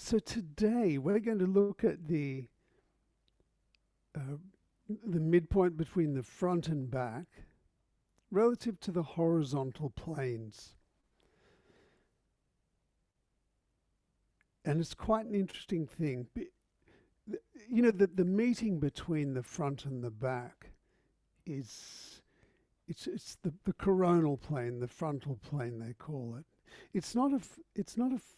So today we're going to look at the midpoint between the front and back relative to the horizontal planes. And it's quite an interesting thing. You know, the meeting between the front and the back is it's the coronal plane, the frontal plane they call it. It's not a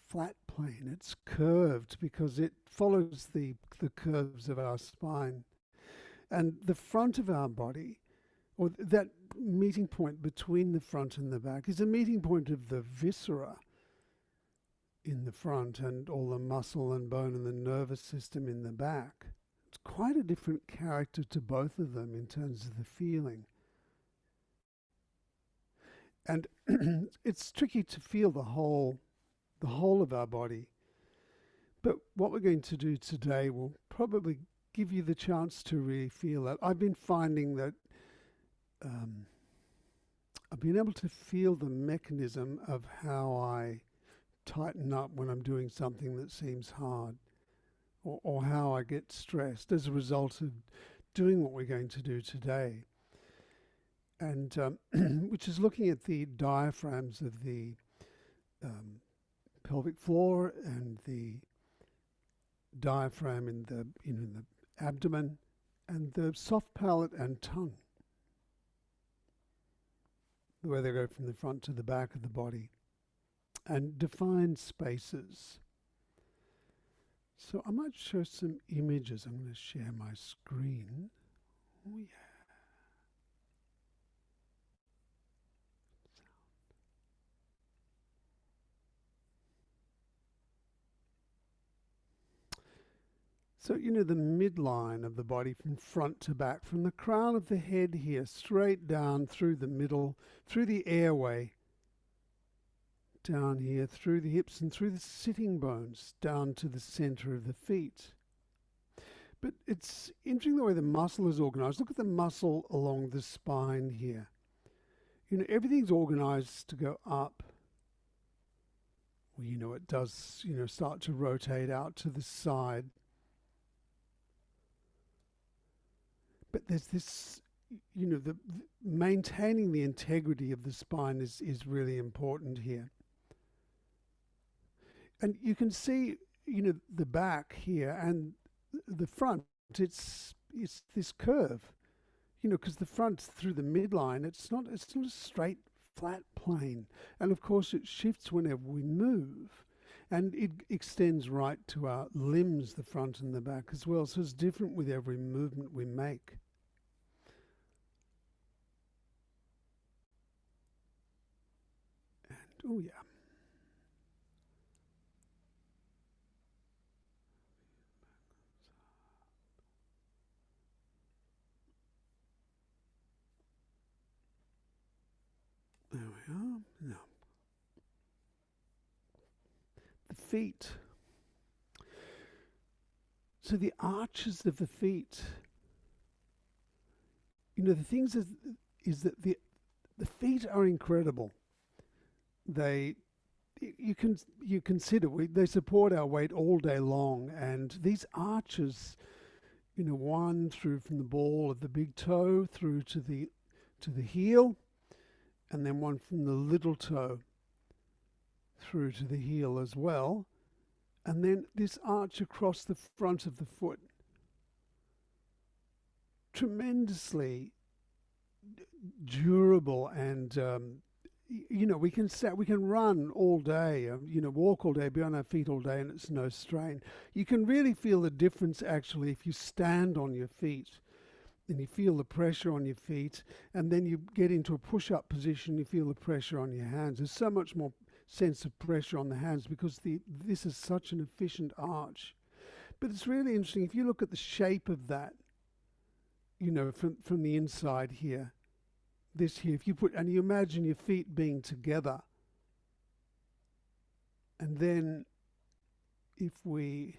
flat plane. It's curved because it follows the curves of our spine. And the front of our body, or that meeting point between the front and the back, is a meeting point of the viscera in the front and all the muscle and bone and the nervous system in the back. It's quite a different character to both of them in terms of the feeling. And it's tricky to feel the whole of our body. But what we're going to do today will probably give you the chance to really feel that. I've been finding that I've been able to feel the mechanism of how I tighten up when I'm doing something that seems hard, or how I get stressed as a result of doing what we're going to do today. And which is looking at the diaphragms of the pelvic floor and the diaphragm in the abdomen and the soft palate and tongue, the way they go from the front to the back of the body, and define spaces. So I might show some images. I'm going to share my screen. Oh yeah. So, you know, the midline of the body from front to back, from the crown of the head here, straight down through the middle, through the airway, down here, through the hips and through the sitting bones, down to the center of the feet. But it's interesting the way the muscle is organized. Look at the muscle along the spine here. You know, everything's organized to go up. Well, you know, it does, you know, start to rotate out to the side. But there's this, you know, the maintaining the integrity of the spine is really important here. And you can see, you know, the back here and the front, it's this curve, you know, because the front through the midline, it's not a straight, flat plane. And of course it shifts whenever we move. And it extends right to our limbs, the front and the back as well. So it's different with every movement we make. And, oh yeah. There we are. Now, the feet. So the arches of the feet, you know, the things is that the feet are incredible. You consider they support our weight all day long, and these arches, you know, one through from the ball of the big toe through to the heel, and then one from the little toe through to the heel as well. And then this arch across the front of the foot. Tremendously durable, and you know, we can run all day, you know, walk all day, be on our feet all day, and it's no strain. You can really feel the difference actually if you stand on your feet. And you feel the pressure on your feet, and then you get into a push-up position, you feel the pressure on your hands. There's so much more sense of pressure on the hands because this is such an efficient arch. But it's really interesting, if you look at the shape of that, you know, from the inside here, this here, if you put, and you imagine your feet being together, and then if we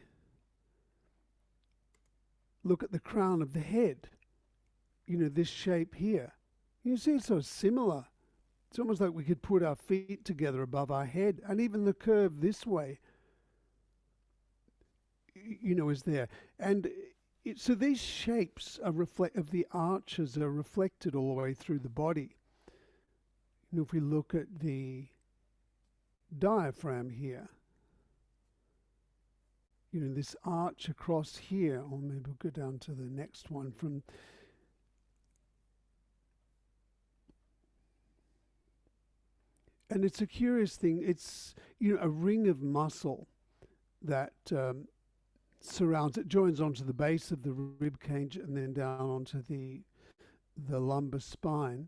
look at the crown of the head, you know, this shape here, you see it's so similar. It's almost like we could put our feet together above our head, and even the curve this way. is there. And so these shapes are of the arches are reflected all the way through the body. If we look at the diaphragm here, this arch across here, or maybe we'll go down to the next one from. And it's a curious thing. It's, a ring of muscle that surrounds it, joins onto the base of the rib cage and then down onto the lumbar spine.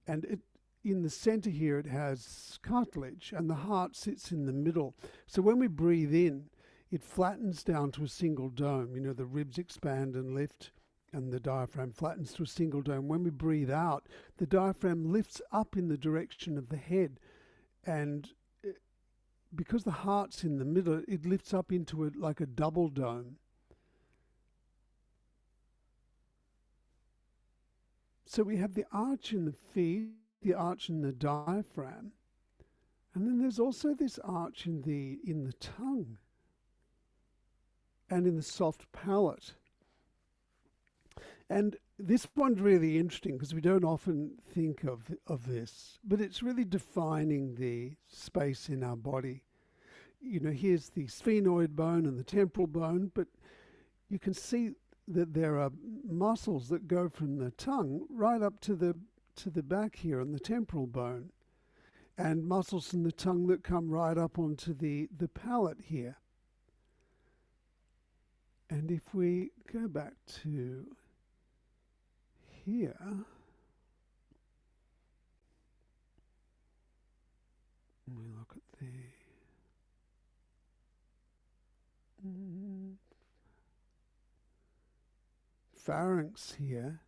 And in the center here, it has cartilage, and the heart sits in the middle. So when we breathe in, it flattens down to a single dome. The ribs expand and lift, and the diaphragm flattens to a single dome. When we breathe out, the diaphragm lifts up in the direction of the head, and because the heart's in the middle, it lifts up into it like a double dome. So we have the arch in the feet, the arch in the diaphragm, and then there's also this arch in the tongue and in the soft palate. And this one's really interesting because we don't often think of this, but it's really defining the space in our body. Here's the sphenoid bone and the temporal bone, but you can see that there are muscles that go from the tongue right up to the back here on the temporal bone, and muscles in the tongue that come right up onto the palate here. And if we go back to here, and we look at the pharynx here,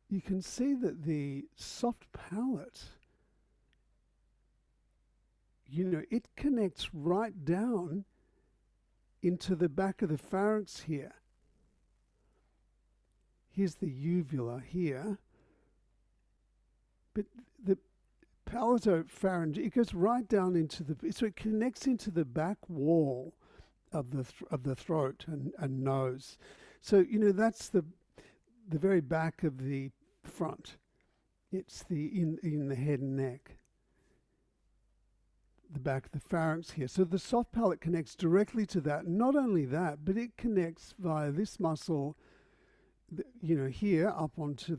you can see that the soft palate, it connects right down into the back of the pharynx here. Here's the uvula here, but the palatopharyngeal, it goes right down into so it connects into the back wall of the throat and nose. So that's the very back of the front. It's in the head and neck, the back of the pharynx here. So the soft palate connects directly to that. Not only that, but it connects via this muscle, here up onto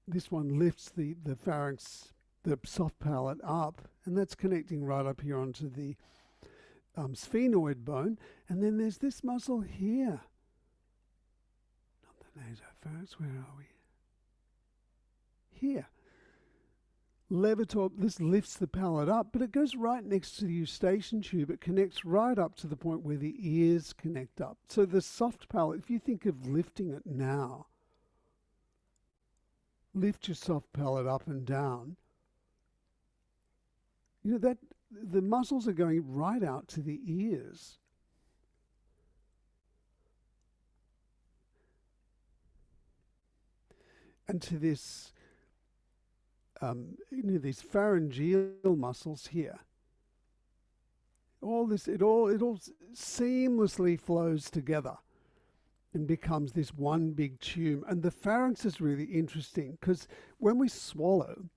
this one lifts the pharynx, the soft palate up, and that's connecting right up here onto the sphenoid bone. And then there's this muscle here, not the nasopharynx, where are we? Here. Levator, this lifts the palate up, but it goes right next to the eustachian tube. It connects right up to the point where the ears connect up. So the soft palate, if you think of lifting it now, lift your soft palate up and down, that the muscles are going right out to the ears. And to this these pharyngeal muscles here. It all seamlessly flows together and becomes this one big tube. And the pharynx is really interesting because when we swallow,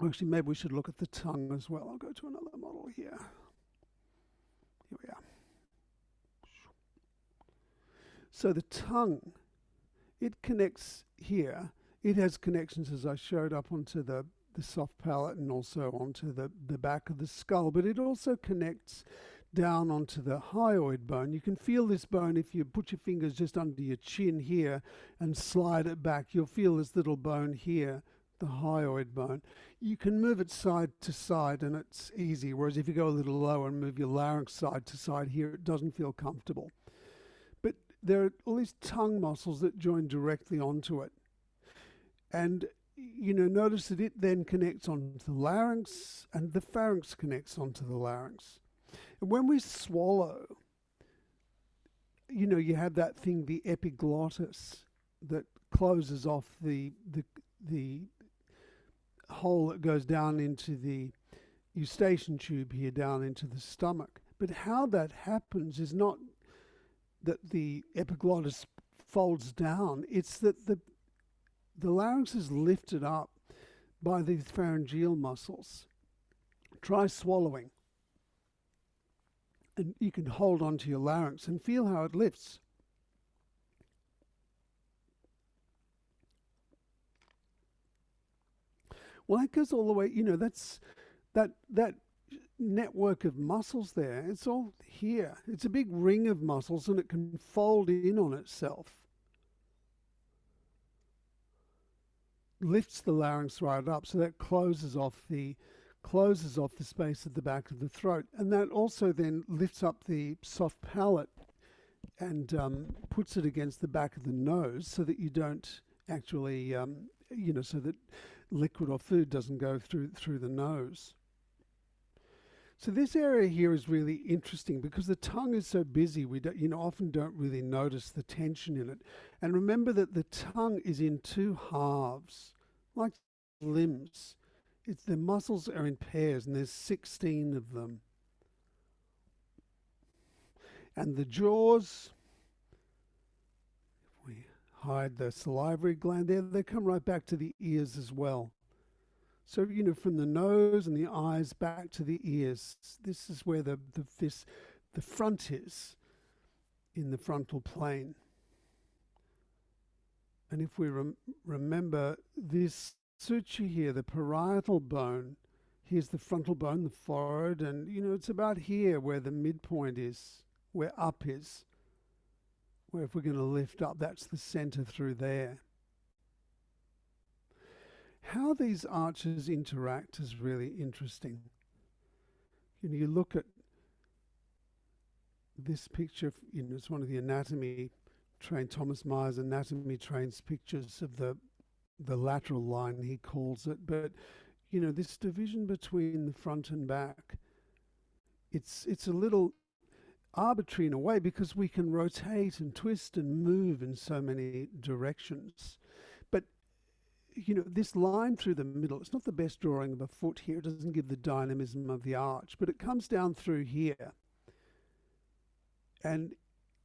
actually maybe we should look at the tongue as well. I'll go to another model here. Here we are. So the tongue, it connects here. It has connections, as I showed, up onto the soft palate and also onto the back of the skull, but it also connects down onto the hyoid bone. You can feel this bone if you put your fingers just under your chin here and slide it back. You'll feel this little bone here, the hyoid bone. You can move it side to side and it's easy, whereas if you go a little lower and move your larynx side to side here, it doesn't feel comfortable. But there are all these tongue muscles that join directly onto it. And, notice that it then connects onto the larynx and the pharynx connects onto the larynx. And when we swallow, you have that thing, the epiglottis, that closes off the hole that goes down into the eustachian tube here, down into the stomach. But how that happens is not that the epiglottis folds down, it's that the larynx is lifted up by these pharyngeal muscles. Try swallowing. And you can hold onto your larynx and feel how it lifts. Well, that goes all the way, that's that network of muscles there. It's all here. It's a big ring of muscles and it can fold in on itself. Lifts the larynx right up, so that closes off the space at the back of the throat, and that also then lifts up the soft palate and puts it against the back of the nose, so that you don't actually, so that liquid or food doesn't go through the nose. So this area here is really interesting because the tongue is so busy, we often don't really notice the tension in it. And remember that the tongue is in two halves, like limbs. The muscles are in pairs, and there's 16 of them. And the jaws, if we hide the salivary gland there, they come right back to the ears as well. So, from the nose and the eyes back to the ears, this is where the front is in the frontal plane. And if we remember this suture here, the parietal bone, here's the frontal bone, the forehead, and, it's about here where the midpoint is, where up is, where if we're going to lift up, that's the center through there. How these arches interact is really interesting. You look at this picture, it's one of the anatomy trained, Thomas Myers anatomy trains pictures of the lateral line, he calls it. But, this division between the front and back, it's a little arbitrary in a way because we can rotate and twist and move in so many directions. But this line through the middle, it's not the best drawing of a foot here. It doesn't give the dynamism of the arch, but it comes down through here. And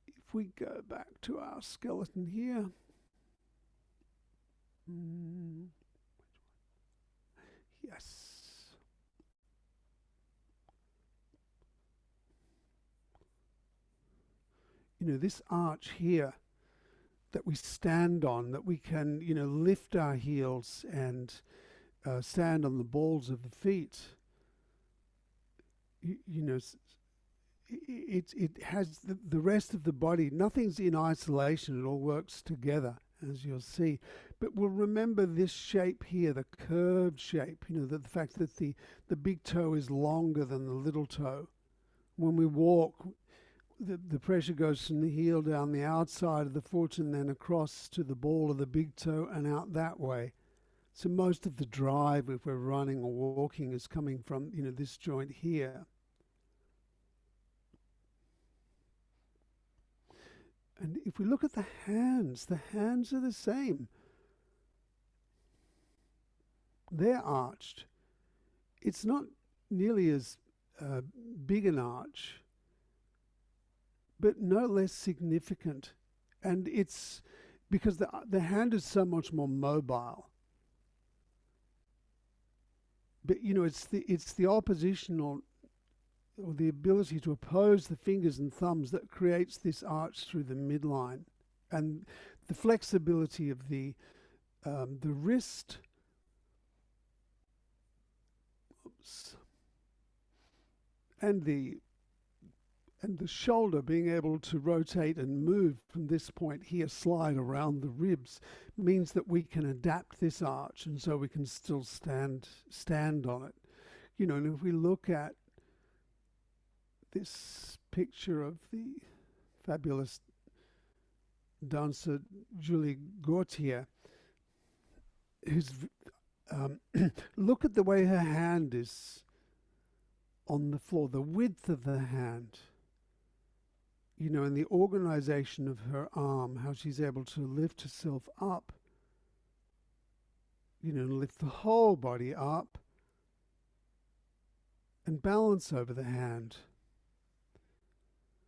if we go back to our skeleton here, yes. This arch here that we stand on, that we can, lift our heels and stand on the balls of the feet. It has the rest of the body. Nothing's in isolation. It all works together, as you'll see. But we'll remember this shape here, the curved shape, the fact that the big toe is longer than the little toe. When we walk, the pressure goes from the heel down the outside of the foot and then across to the ball of the big toe and out that way. So most of the drive, if we're running or walking, is coming from, this joint here. And if we look at the hands are the same. They're arched. It's not nearly as big an arch, but no less significant. And it's because the hand is so much more mobile. But it's the oppositional, or the ability to oppose the fingers and thumbs, that creates this arch through the midline, and the flexibility of the wrist. Oops. And the shoulder being able to rotate and move from this point here, slide around the ribs, means that we can adapt this arch, and so we can still stand on it. And if we look at this picture of the fabulous dancer Julie Gautier, who's look at the way her hand is on the floor, the width of the hand, and the organization of her arm, how she's able to lift herself up, lift the whole body up and balance over the hand.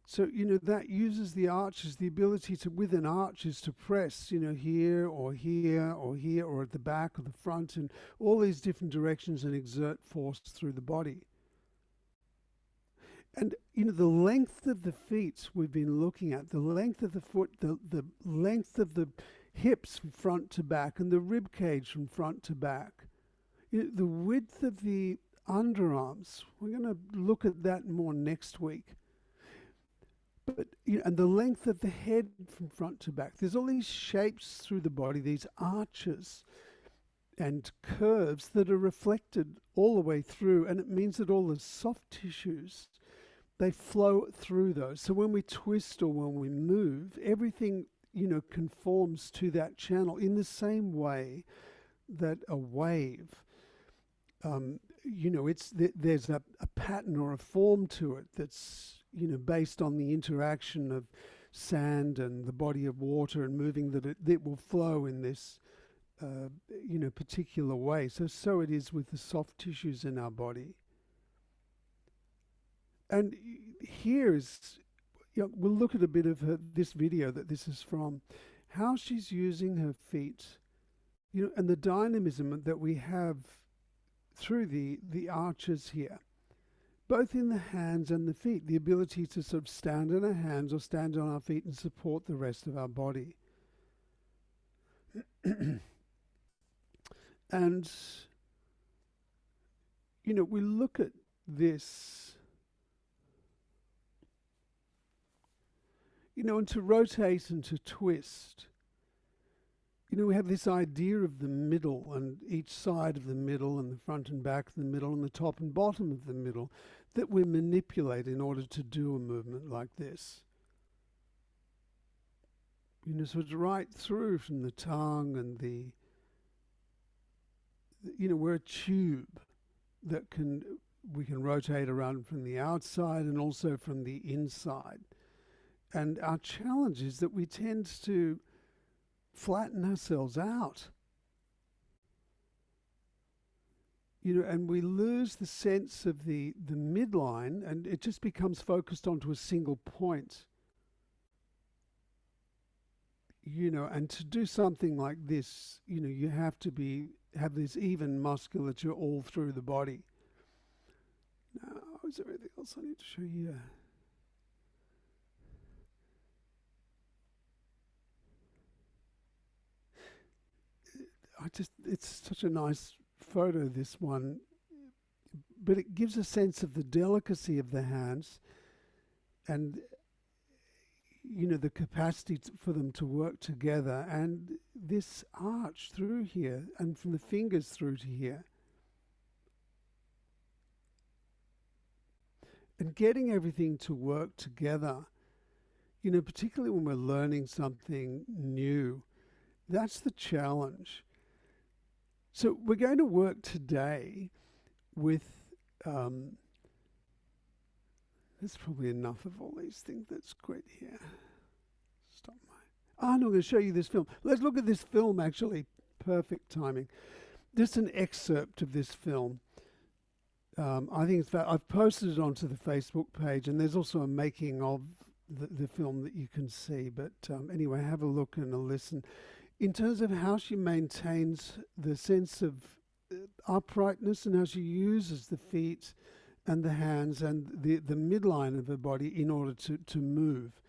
So, that uses the arches, the ability to, with an arch, is to press, here or here or here or at the back or the front and all these different directions and exert force through the body. And, the length of the feet we've been looking at, the length of the foot, the length of the hips from front to back and the rib cage from front to back, the width of the underarms, we're going to look at that more next week. But and the length of the head from front to back. There's all these shapes through the body, these arches and curves that are reflected all the way through, and it means that all the soft tissues, they flow through those. So when we twist or when we move, everything conforms to that channel in the same way that a wave. There's a pattern or a form to it that's based on the interaction of sand and the body of water and moving, that it will flow in this particular way. So it is with the soft tissues in our body. And here is, we'll look at a bit of this video that this is from, how she's using her feet, and the dynamism that we have through the arches here, both in the hands and the feet, the ability to sort of stand on our hands or stand on our feet and support the rest of our body. And, we look at this, and to rotate and to twist, we have this idea of the middle and each side of the middle and the front and back of the middle and the top and bottom of the middle that we manipulate in order to do a movement like this. So it's right through from the tongue and we're a tube that we can rotate around from the outside and also from the inside. And our challenge is that we tend to flatten ourselves out. And we lose the sense of the midline, and it just becomes focused onto a single point. And to do something like this, you have to have this even musculature all through the body. Now, is there anything else I need to show you? It's such a nice photo, this one, but it gives a sense of the delicacy of the hands and the capacity for them to work together, and this arch through here and from the fingers through to here, and getting everything to work together, particularly when we're learning something new. That's the challenge. So we're going to work today with, there's probably enough of all these things. That's great here. Stop no, I'm going to show you this film. Let's look at this film, actually. Perfect timing. Just an excerpt of this film. I think I've posted it onto the Facebook page, and there's also a making of the film that you can see. But anyway, have a look and a listen. In terms of how she maintains the sense of uprightness and how she uses the feet and the hands and the midline of her body in order to move.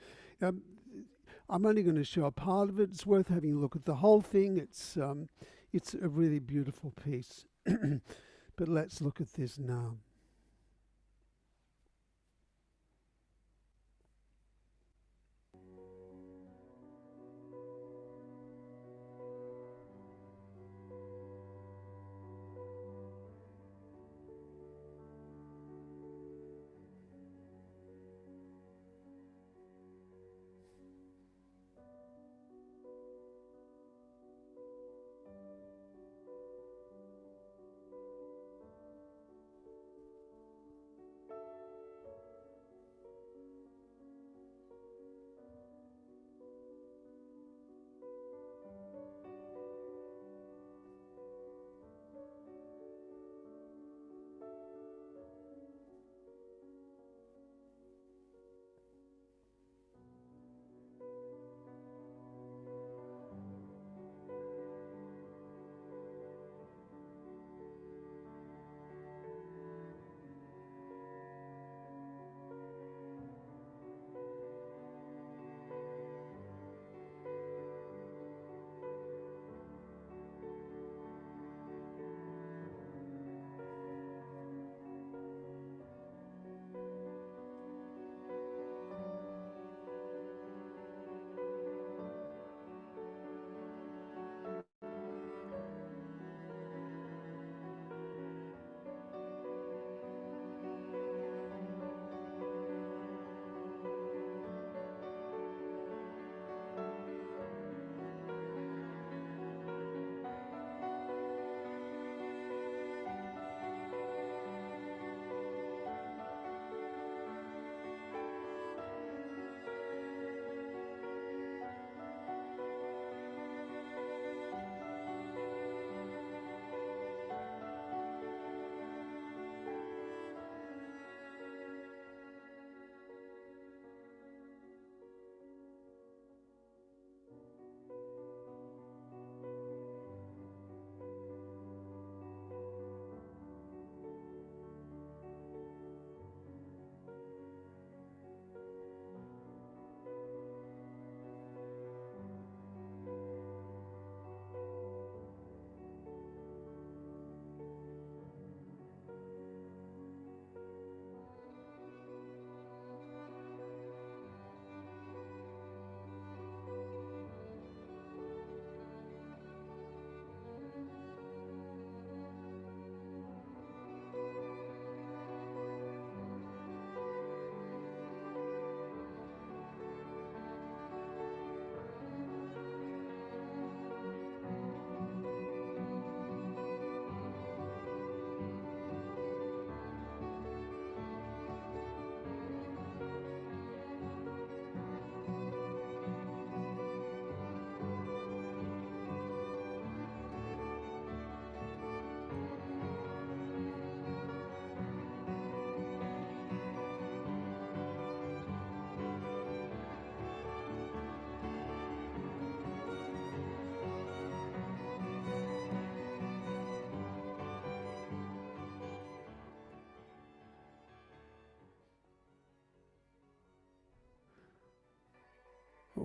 I'm only going to show a part of it. It's worth having a look at the whole thing. It's a really beautiful piece. But let's look at this now.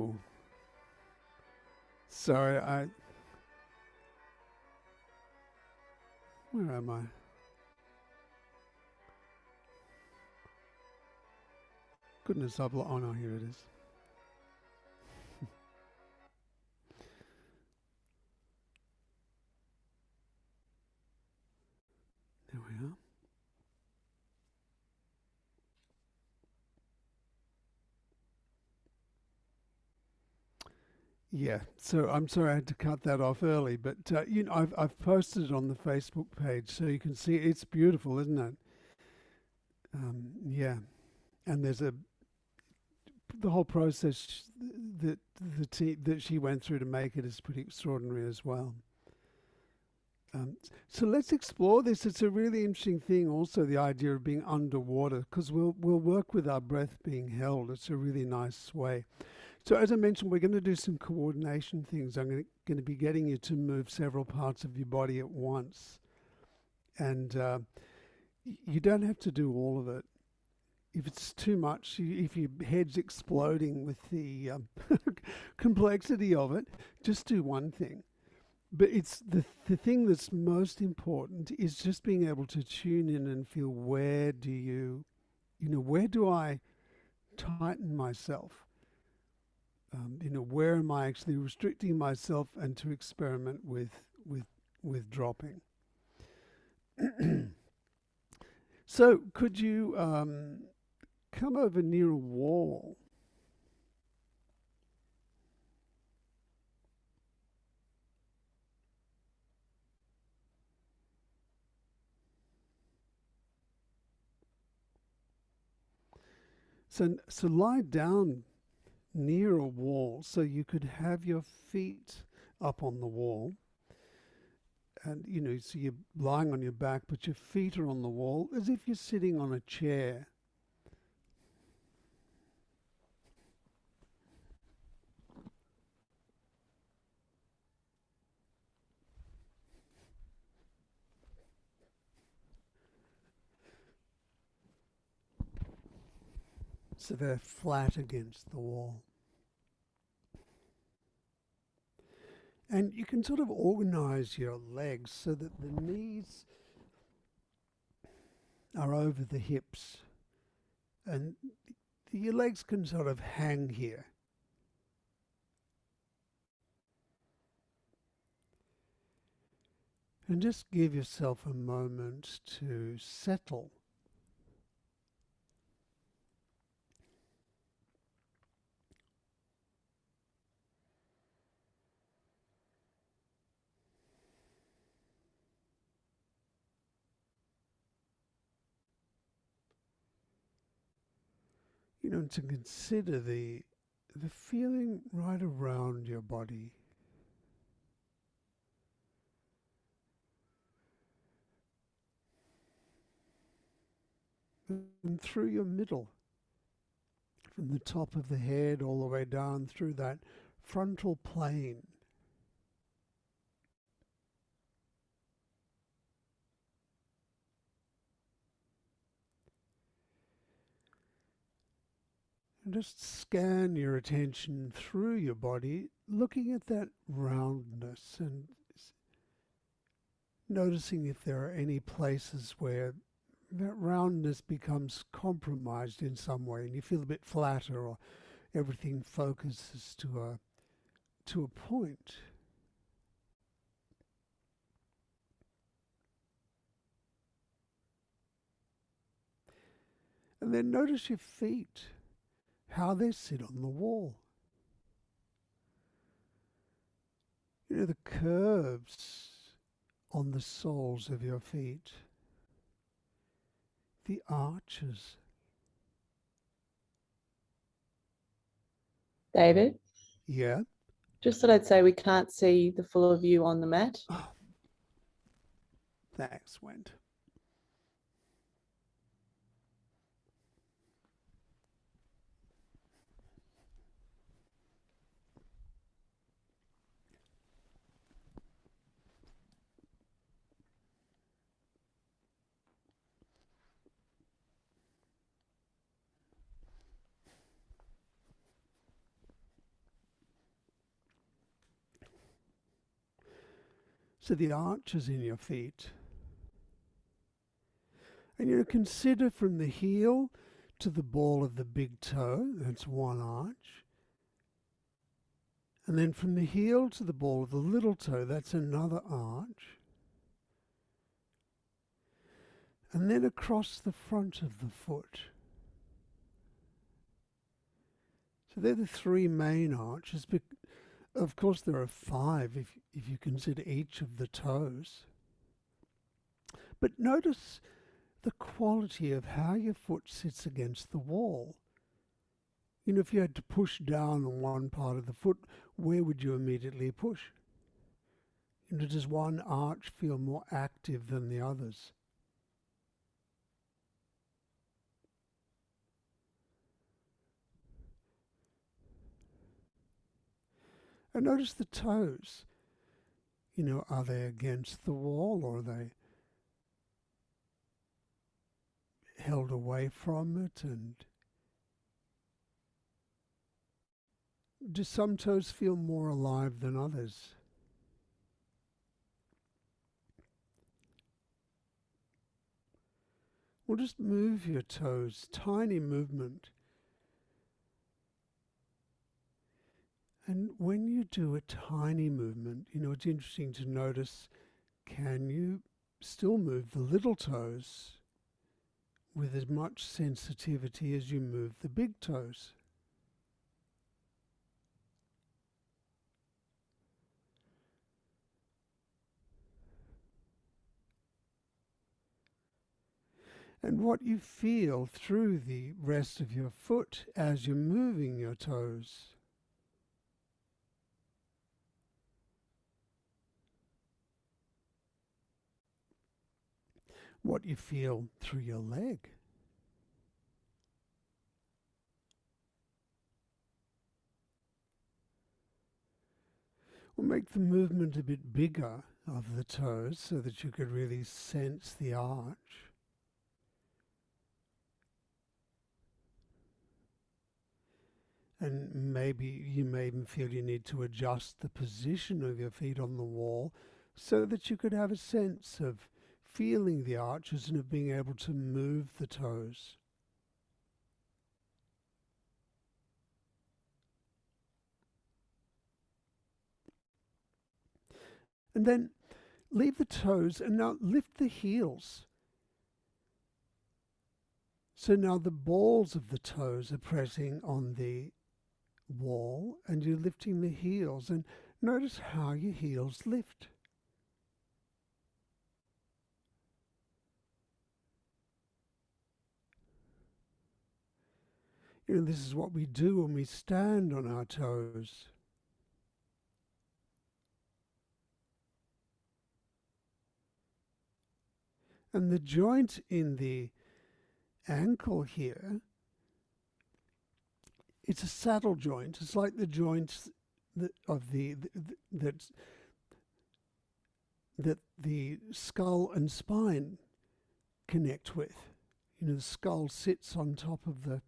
Oh, sorry, where am I? Goodness, oh no, here it is. There we are. Yeah, so I'm sorry I had to cut that off early, but I've posted it on the Facebook page, so you can see it's beautiful, isn't it? Yeah, and there's the whole process that that she went through to make it is pretty extraordinary as well. So let's explore this. It's a really interesting thing. Also, the idea of being underwater, because we'll work with our breath being held. It's a really nice way. So as I mentioned, we're going to do some coordination things. I'm going to be getting you to move several parts of your body at once. And you don't have to do all of it. If it's too much, if your head's exploding with the complexity of it, just do one thing. But it's the thing that's most important is just being able to tune in and feel where do I tighten myself? Where am I actually restricting myself, and to experiment with dropping. So could you come over near a wall? So lie down near a wall so you could have your feet up on the wall, and so you're lying on your back but your feet are on the wall as if you're sitting on a chair. So they're flat against the wall. And you can sort of organize your legs so that the knees are over the hips, and your legs can sort of hang here. And just give yourself a moment to settle. To consider the feeling right around your body. And through your middle, from the top of the head all the way down through that frontal plane. And just scan your attention through your body, looking at that roundness and noticing if there are any places where that roundness becomes compromised in some way and you feel a bit flatter, or everything focuses to a point. And then notice your feet, how they sit on the wall. The curves on the soles of your feet, the arches. David? Yeah? Just thought I'd say we can't see the full of you on the mat. Oh, thanks, Wendt. So the arches in your feet. And consider from the heel to the ball of the big toe, that's one arch. And then from the heel to the ball of the little toe, that's another arch. And then across the front of the foot. So they're the three main arches. But of course, there are five if you consider each of the toes. But notice the quality of how your foot sits against the wall. If you had to push down on one part of the foot, where would you immediately push? Does one arch feel more active than the others? And notice the toes. Are they against the wall, or are they held away from it? And do some toes feel more alive than others? Well, just move your toes, tiny movement. And when you do a tiny movement, it's interesting to notice, can you still move the little toes with as much sensitivity as you move the big toes? And what you feel through the rest of your foot as you're moving your toes. What you feel through your leg. We'll make the movement a bit bigger of the toes so that you could really sense the arch. And maybe you may even feel you need to adjust the position of your feet on the wall so that you could have a sense of feeling the arches and of being able to move the toes. And then leave the toes and now lift the heels. So now the balls of the toes are pressing on the wall and you're lifting the heels, and notice how your heels lift. This is what we do when we stand on our toes. And the joint in the ankle here, it's a saddle joint. It's like the joints that the skull and spine connect with. The skull sits on top of the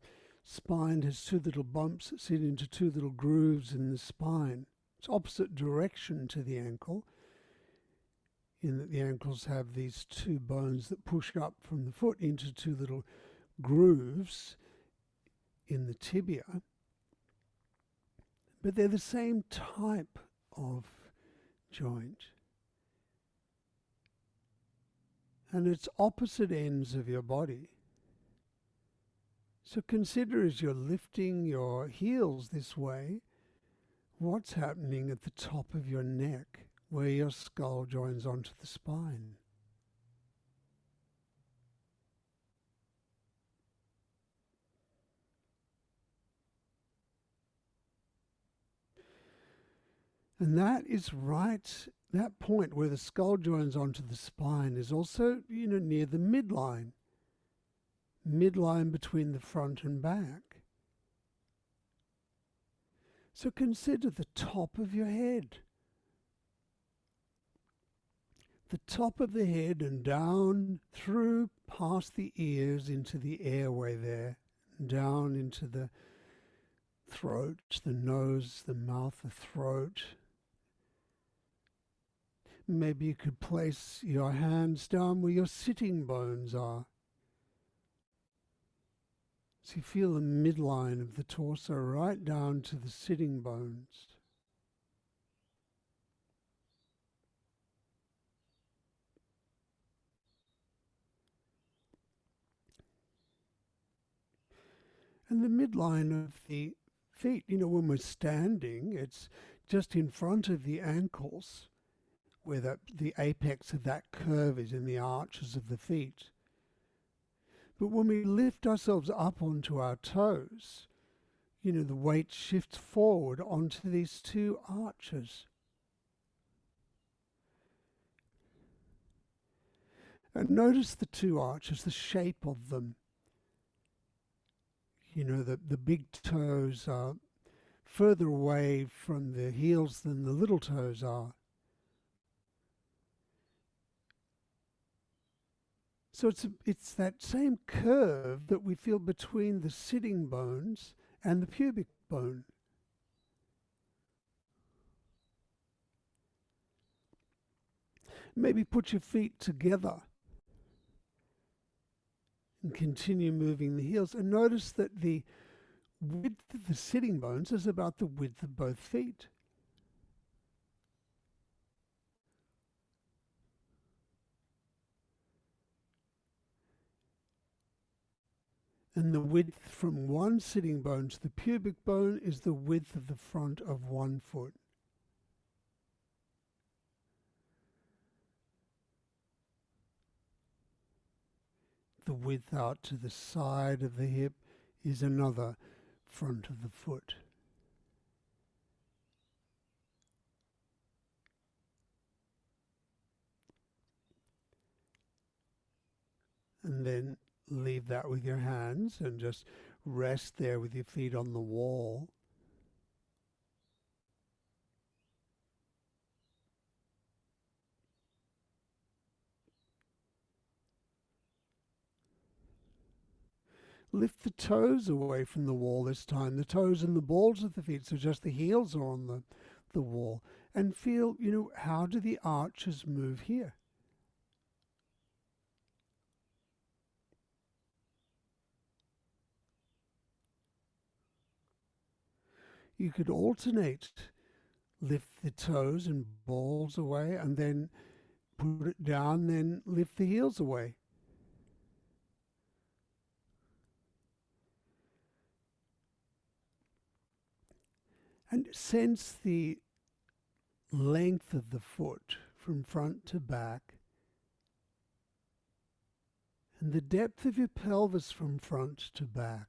spine, has two little bumps that sit into two little grooves in the spine. It's opposite direction to the ankle, in that the ankles have these two bones that push up from the foot into two little grooves in the tibia. But they're the same type of joint. And it's opposite ends of your body. So consider, as you're lifting your heels this way, what's happening at the top of your neck, where your skull joins onto the spine. And that is right, that point where the skull joins onto the spine is also, near the midline between the front and back. So consider the top of your head. The top of the head and down through past the ears into the airway there, down into the throat, the nose, the mouth, the throat. Maybe you could place your hands down where your sitting bones are. So you feel the midline of the torso right down to the sitting bones. And the midline of the feet, when we're standing, it's just in front of the ankles, where the apex of that curve is in the arches of the feet. But when we lift ourselves up onto our toes, the weight shifts forward onto these two arches. And notice the two arches, the shape of them. The big toes are further away from the heels than the little toes are. So it's that same curve that we feel between the sitting bones and the pubic bone. Maybe put your feet together and continue moving the heels, and notice that the width of the sitting bones is about the width of both feet. And the width from one sitting bone to the pubic bone is the width of the front of one foot. The width out to the side of the hip is another front of the foot. And then leave that with your hands and just rest there with your feet on the wall. Lift the toes away from the wall this time, the toes and the balls of the feet, so just the heels are on the wall. And feel, how do the arches move here? You could alternate, lift the toes and balls away, and then put it down, then lift the heels away. And sense the length of the foot from front to back, and the depth of your pelvis from front to back.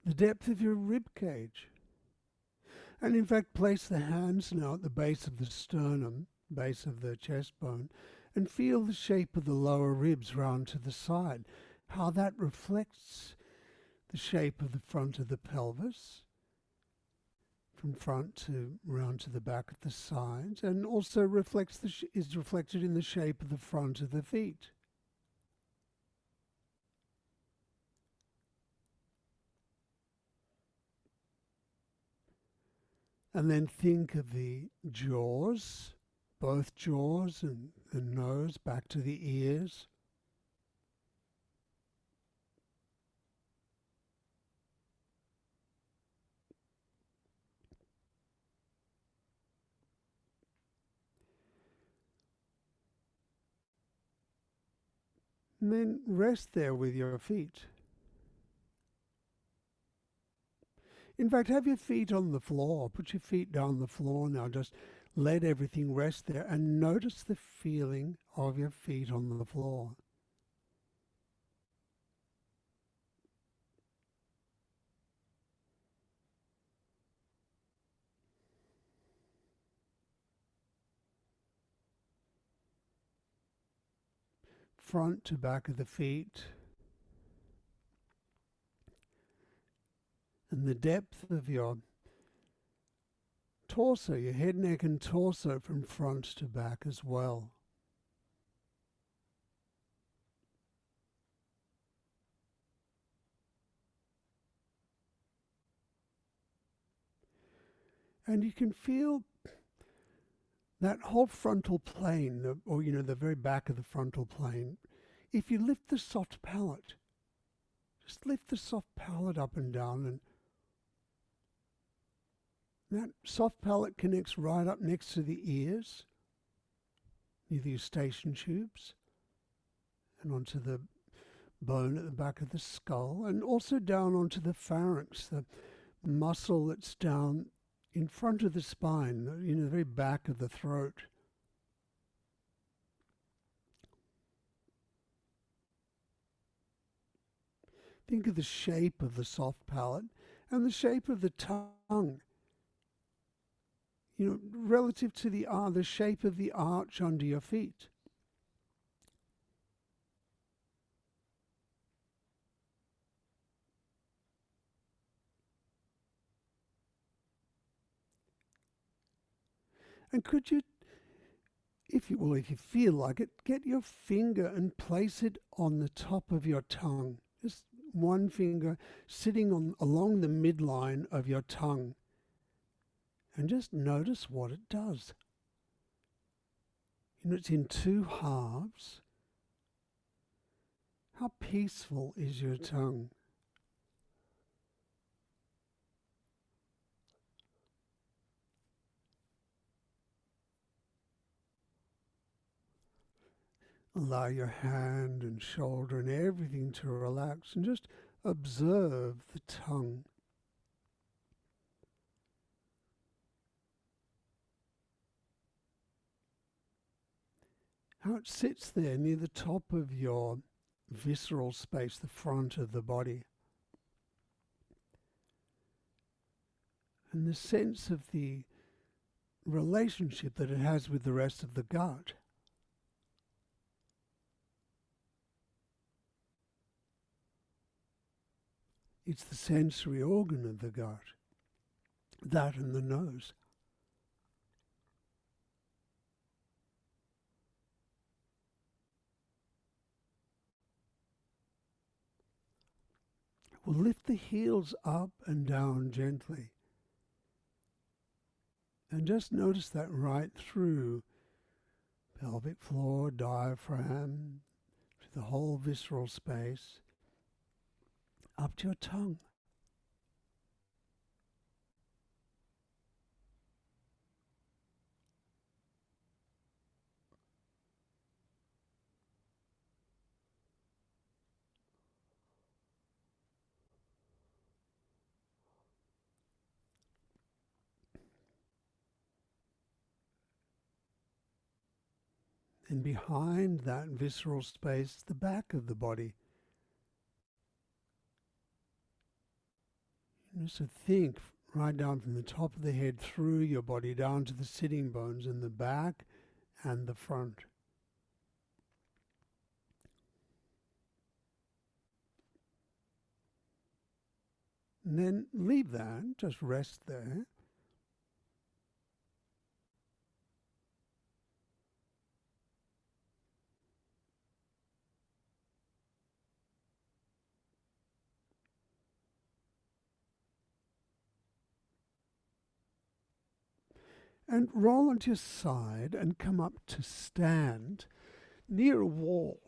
The depth of your rib cage. And in fact, place the hands now at the base of the sternum, base of the chest bone, and feel the shape of the lower ribs round to the side, how that reflects the shape of the front of the pelvis, from front to round to the back at the sides, and also reflects is reflected in the shape of the front of the feet. And then think of the jaws, both jaws and the nose back to the ears. And then rest there with your feet. In fact, have your feet on the floor. Put your feet down the floor now. Just let everything rest there and notice the feeling of your feet on the floor. Front to back of the feet. And the depth of your torso, your head, neck and torso from front to back as well. And you can feel that whole frontal plane, or the very back of the frontal plane. If you lift the soft palate, just lift the soft palate up and down, and that soft palate connects right up next to the ears, near the eustachian tubes, and onto the bone at the back of the skull, and also down onto the pharynx, the muscle that's down in front of the spine, the very back of the throat. Think of the shape of the soft palate and the shape of the tongue. Relative to the shape of the arch under your feet. And could you, if you feel like it, get your finger and place it on the top of your tongue. Just one finger sitting along the midline of your tongue. And just notice what it does. It's in two halves. How peaceful is your tongue? Allow your hand and shoulder and everything to relax, and just observe the tongue. How it sits there near the top of your visceral space, the front of the body. And the sense of the relationship that it has with the rest of the gut. It's the sensory organ of the gut, that and the nose. We'll lift the heels up and down gently. And just notice that right through pelvic floor, diaphragm, to the whole visceral space, up to your tongue. And behind that visceral space, the back of the body. So think right down from the top of the head through your body down to the sitting bones in the back and the front. And then leave that, just rest there. And roll onto your side and come up to stand near a wall.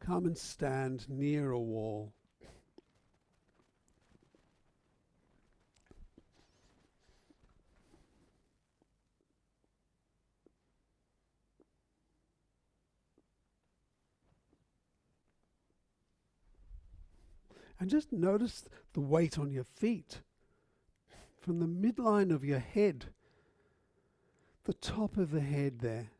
Come and stand near a wall. And just notice the weight on your feet. From the midline of your head, the top of the head there,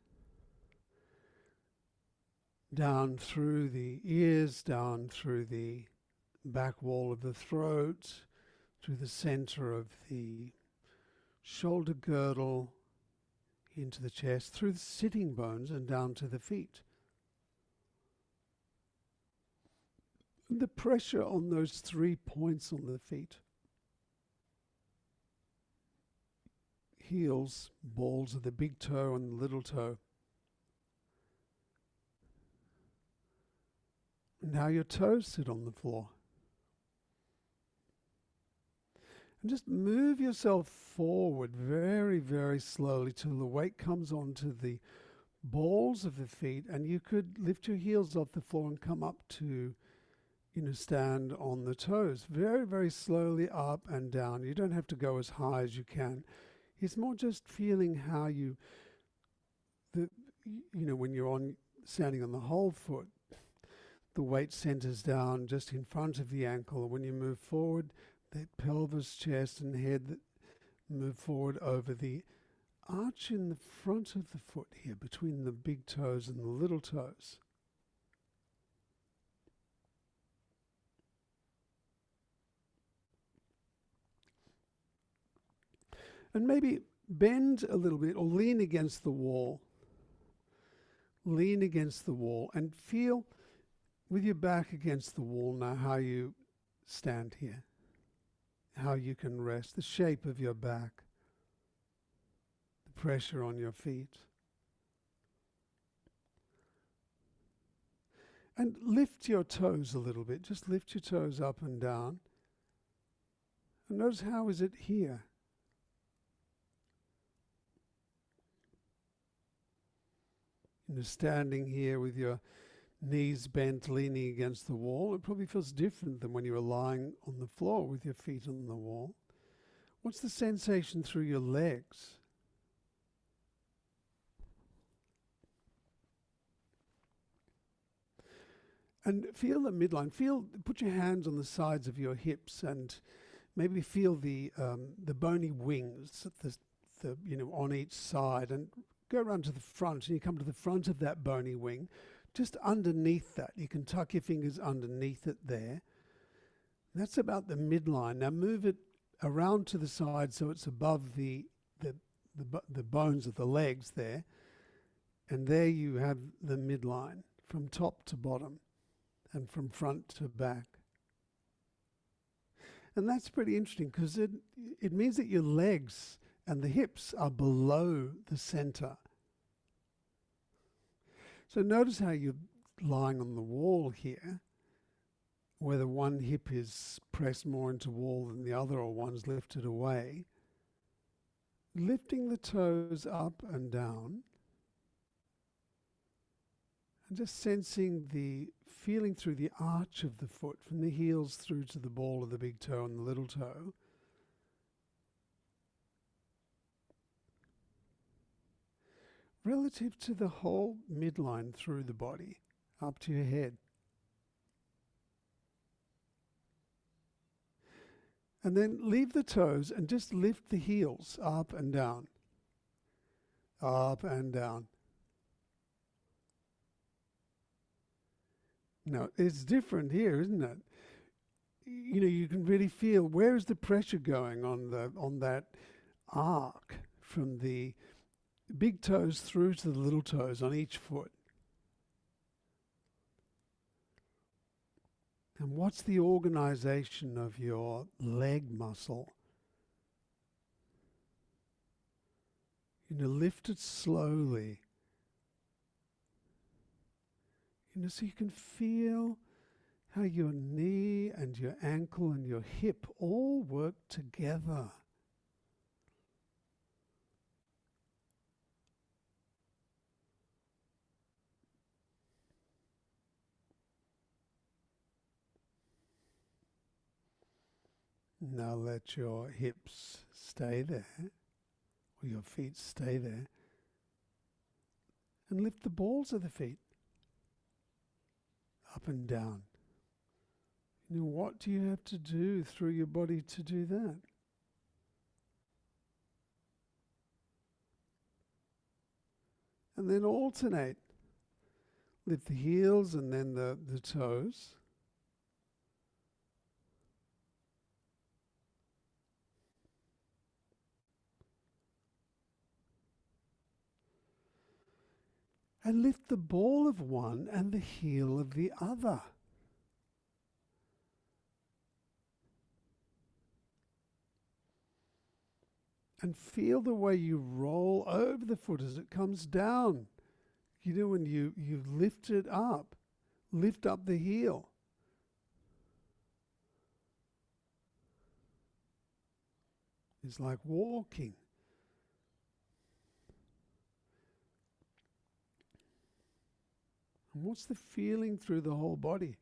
down through the ears, down through the back wall of the throat, through the center of the shoulder girdle, into the chest, through the sitting bones and down to the feet. And the pressure on those 3 points on the feet. Heels, balls of the big toe and the little toe. And how your toes sit on the floor. And just move yourself forward very, very slowly till the weight comes onto the balls of the feet, and you could lift your heels off the floor and come up to, stand on the toes. Very, very slowly up and down. You don't have to go as high as you can. It's more just feeling how when you're standing on the whole foot, the weight centers down just in front of the ankle. When you move forward, that pelvis, chest and head that move forward over the arch in the front of the foot here, between the big toes and the little toes. And maybe bend a little bit or lean against the wall. Lean against the wall and feel with your back against the wall now how you stand here. How you can rest, the shape of your back, the pressure on your feet. And lift your toes a little bit. Just lift your toes up and down. And notice, how is it here? Standing here with your knees bent, leaning against the wall, it probably feels different than when you were lying on the floor with your feet on the wall. What's the sensation through your legs? And feel the midline. Put your hands on the sides of your hips and maybe feel the bony wings at on each side, and go around to the front, and you come to the front of that bony wing. Just underneath that, you can tuck your fingers underneath it there. That's about the midline. Now move it around to the side so it's above the bones of the legs there. And there you have the midline from top to bottom and from front to back. And that's pretty interesting because it means that your legs and the hips are below the center. So notice how you're lying on the wall here, whether one hip is pressed more into wall than the other or one's lifted away. Lifting the toes up and down and just sensing the feeling through the arch of the foot, from the heels through to the ball of the big toe and the little toe. Relative to the whole midline through the body, up to your head. And then leave the toes and just lift the heels up and down. Up and down. Now, it's different here, isn't it? You can really feel, where is the pressure going on that arc from the big toes through to the little toes on each foot. And what's the organization of your leg muscle? Lift it slowly. So you can feel how your knee and your ankle and your hip all work together. Now let your hips stay there, or your feet stay there, and lift the balls of the feet up and down. What do you have to do through your body to do that? And then alternate. Lift the heels and then the toes. And lift the ball of one and the heel of the other. And feel the way you roll over the foot as it comes down. When you lift it up, lift up the heel. It's like walking. And what's the feeling through the whole body?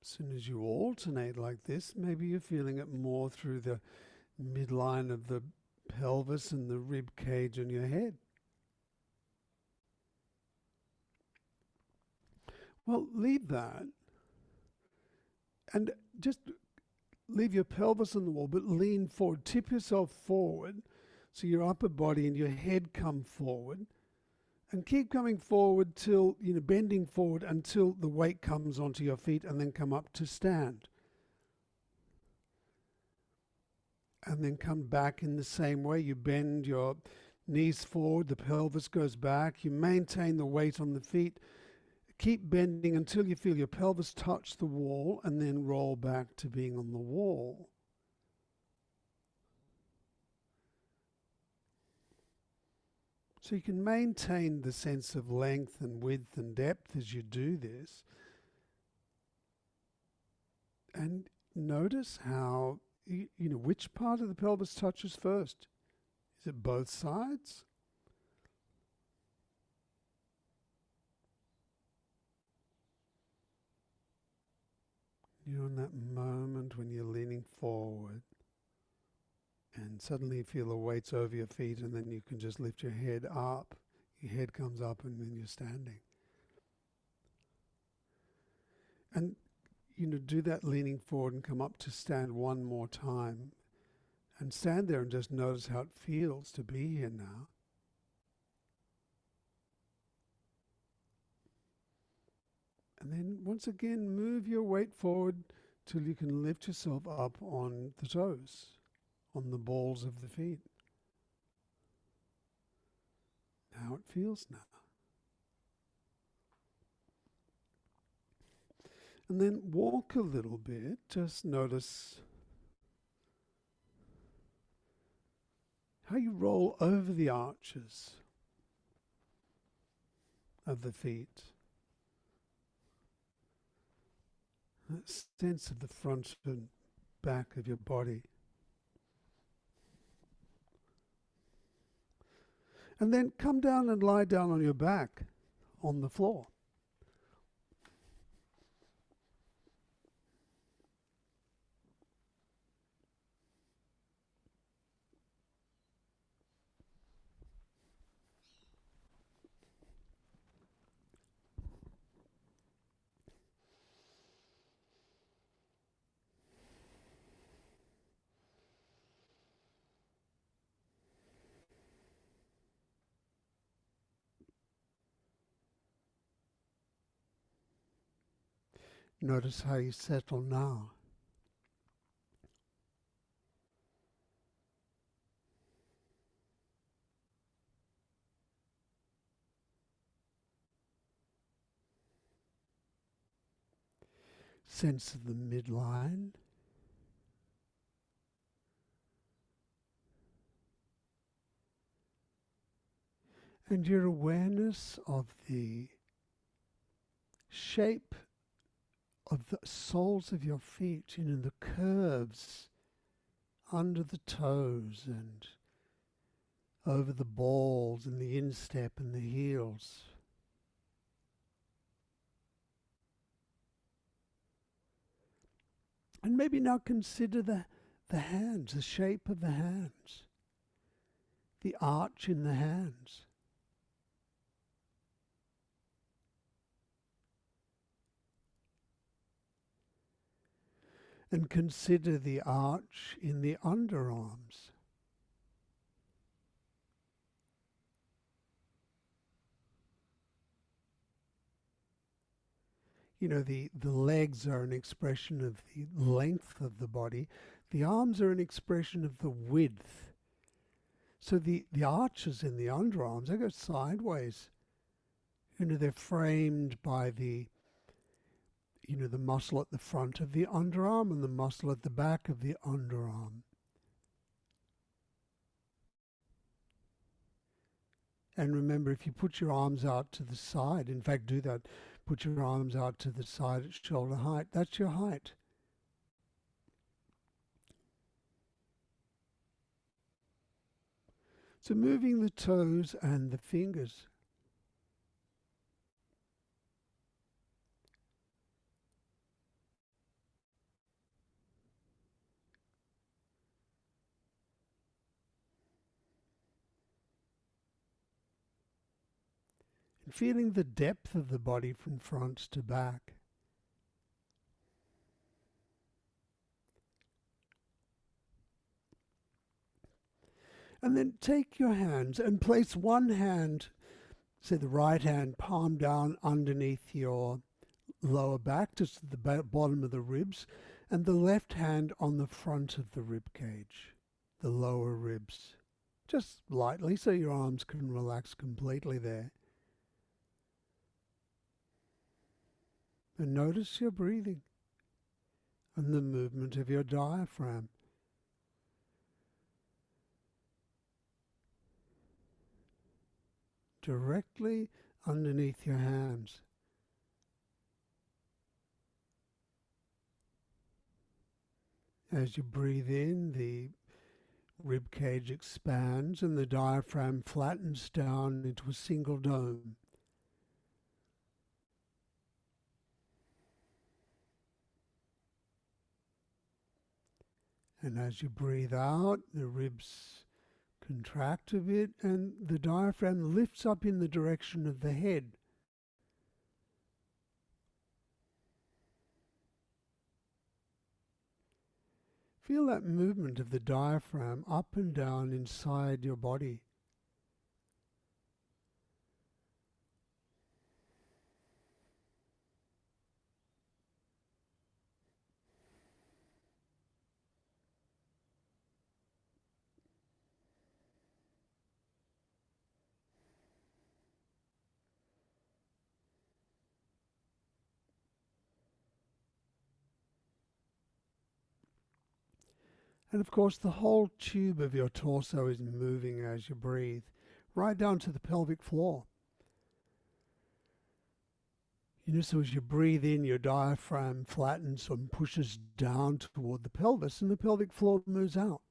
As soon as you alternate like this, maybe you're feeling it more through the midline of the pelvis and the rib cage on your head. Well, leave that and just leave your pelvis on the wall, but lean forward. Tip yourself forward so your upper body and your head come forward. And keep coming forward till, bending forward until the weight comes onto your feet, and then come up to stand. And then come back in the same way. You bend your knees forward, the pelvis goes back. You maintain the weight on the feet. Keep bending until you feel your pelvis touch the wall, and then roll back to being on the wall. So you can maintain the sense of length and width and depth as you do this. And notice how, which part of the pelvis touches first. Is it both sides? You're in that moment when you're leaning forward. And suddenly you feel the weight's over your feet, and then you can just lift your head up. Your head comes up, and then you're standing. And, do that leaning forward and come up to stand one more time. And stand there and just notice how it feels to be here now. And then once again, move your weight forward till you can lift yourself up on the toes, on the balls of the feet. How it feels now. And then walk a little bit. Just notice how you roll over the arches of the feet. That sense of the front and back of your body. And then come down and lie down on your back on the floor. Notice how you settle now. Sense of the midline. And your awareness of the shape of the soles of your feet, the curves under the toes and over the balls and the instep and the heels. And maybe now consider the hands, the shape of the hands, the arch in the hands. And consider the arch in the underarms. The legs are an expression of the length of the body. The arms are an expression of the width. So the arches in the underarms, they go sideways. They're framed by the muscle at the front of the underarm and the muscle at the back of the underarm. And remember, if you put your arms out to the side, in fact, do that, put your arms out to the side at shoulder height, that's your height. So moving the toes and the fingers. And feeling the depth of the body from front to back. And then take your hands and place one hand, say the right hand, palm down underneath your lower back, just at the bottom of the ribs, and the left hand on the front of the rib cage, the lower ribs. Just lightly so your arms can relax completely there. And notice your breathing and the movement of your diaphragm. Directly underneath your hands. As you breathe in, the rib cage expands and the diaphragm flattens down into a single dome. And as you breathe out, the ribs contract a bit and the diaphragm lifts up in the direction of the head. Feel that movement of the diaphragm up and down inside your body. And of course, the whole tube of your torso is moving as you breathe, right down to the pelvic floor. So as you breathe in, your diaphragm flattens and pushes down toward the pelvis, and the pelvic floor moves out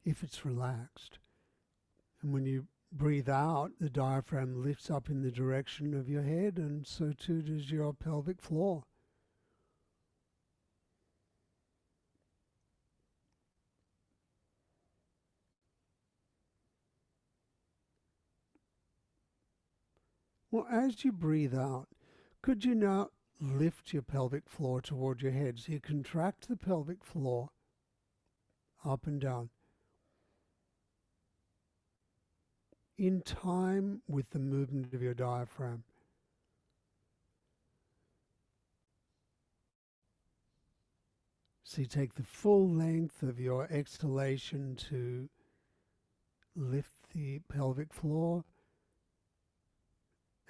if it's relaxed. And when you breathe out, the diaphragm lifts up in the direction of your head, and so too does your pelvic floor. Well, as you breathe out, could you now lift your pelvic floor toward your head? So you contract the pelvic floor up and down in time with the movement of your diaphragm. So you take the full length of your exhalation to lift the pelvic floor,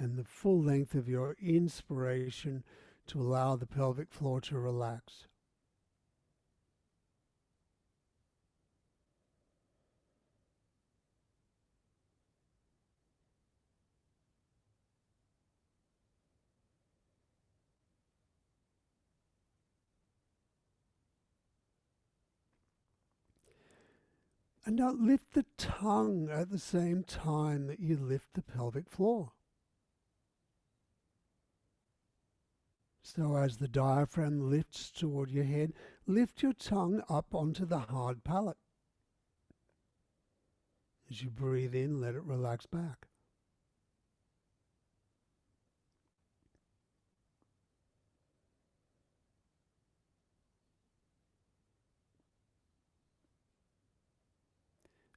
and the full length of your inspiration to allow the pelvic floor to relax. And now lift the tongue at the same time that you lift the pelvic floor. So as the diaphragm lifts toward your head, lift your tongue up onto the hard palate. As you breathe in, let it relax back.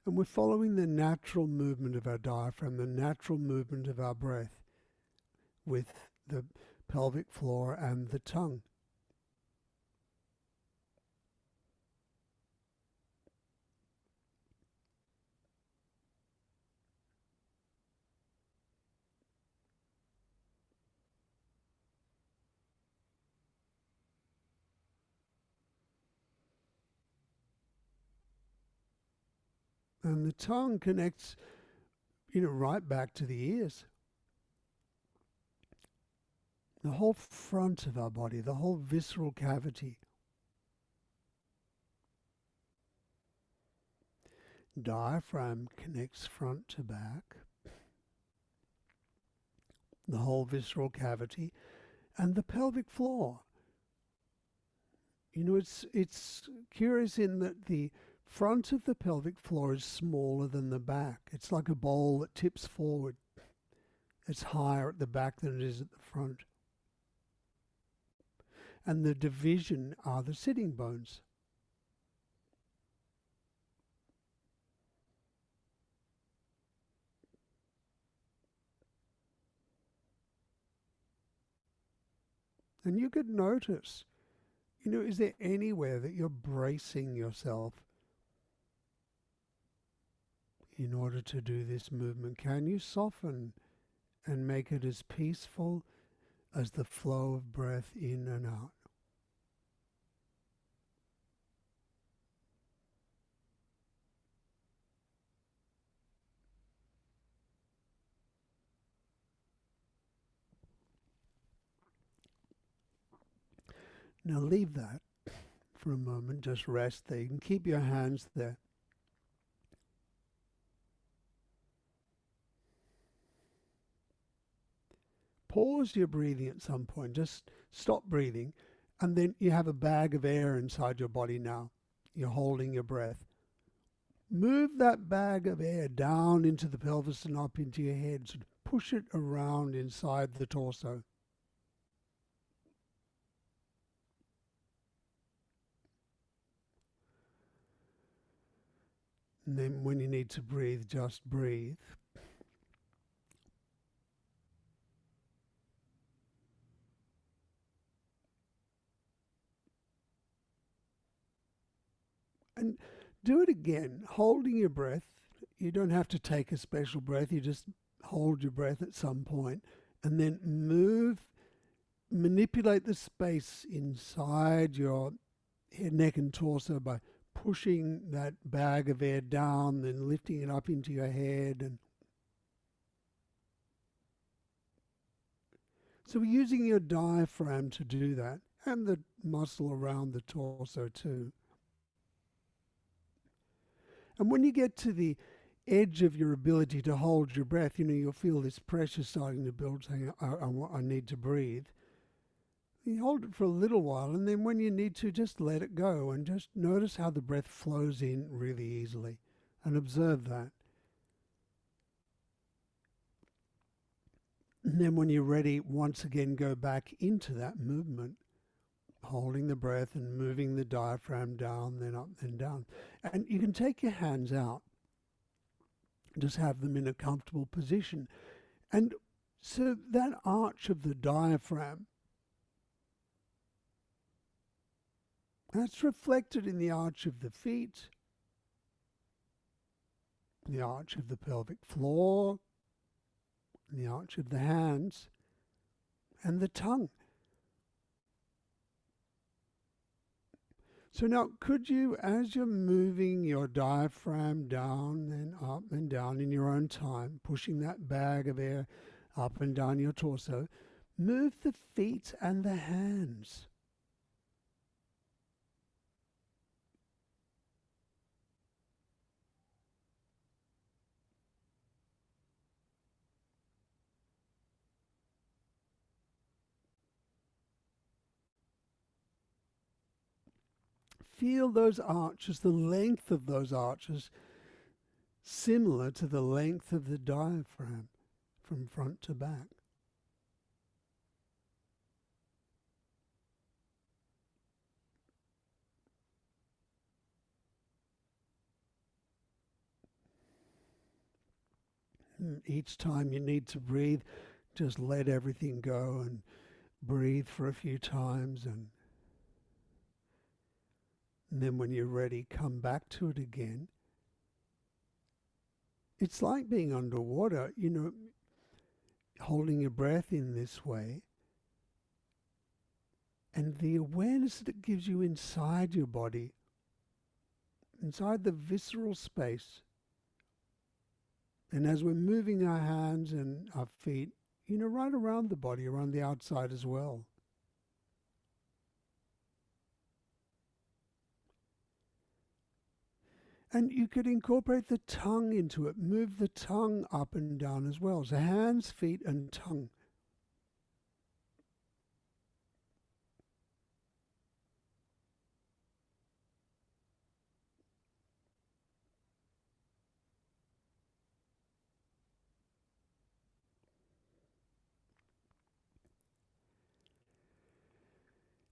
And we're following the natural movement of our diaphragm, the natural movement of our breath with the pelvic floor and the tongue. And the tongue connects right back to the ears. The whole front of our body, the whole visceral cavity. Diaphragm connects front to back. The whole visceral cavity and the pelvic floor. It's curious in that the front of the pelvic floor is smaller than the back. It's like a bowl that tips forward. It's higher at the back than it is at the front. And the division are the sitting bones. And you could notice, is there anywhere that you're bracing yourself in order to do this movement? Can you soften and make it as peaceful as the flow of breath in and out? Now leave that for a moment, just rest there. You can keep your hands there. Pause your breathing at some point, just stop breathing, and then you have a bag of air inside your body now. You're holding your breath. Move that bag of air down into the pelvis and up into your head. So push it around inside the torso. And then when you need to breathe, just breathe. And do it again, holding your breath. You don't have to take a special breath. You just hold your breath at some point and then manipulate the space inside your head, neck and torso by pushing that bag of air down, then lifting it up into your head. And so we're using your diaphragm to do that, and the muscle around the torso too. And when you get to the edge of your ability to hold your breath, you'll feel this pressure starting to build, saying, I need to breathe. You hold it for a little while, and then when you need to, just let it go and just notice how the breath flows in really easily, and observe that. And then when you're ready, once again go back into that movement, holding the breath and moving the diaphragm down, then up, then down. And you can take your hands out, just have them in a comfortable position. And so that arch of the diaphragm, that's reflected in the arch of the feet, the arch of the pelvic floor, the arch of the hands, and the tongue. So now, could you, as you're moving your diaphragm down and up and down in your own time, pushing that bag of air up and down your torso, move the feet and the hands. Feel those arches, the length of those arches, similar to the length of the diaphragm from front to back. And each time you need to breathe, just let everything go and breathe for a few times, and then when you're ready, come back to it again. It's like being underwater, holding your breath in this way, and the awareness that it gives you inside your body, inside the visceral space, And as we're moving our hands and our feet, right around the body, around the outside as well. And you could incorporate the tongue into it, move the tongue up and down as well. So hands, feet, and tongue.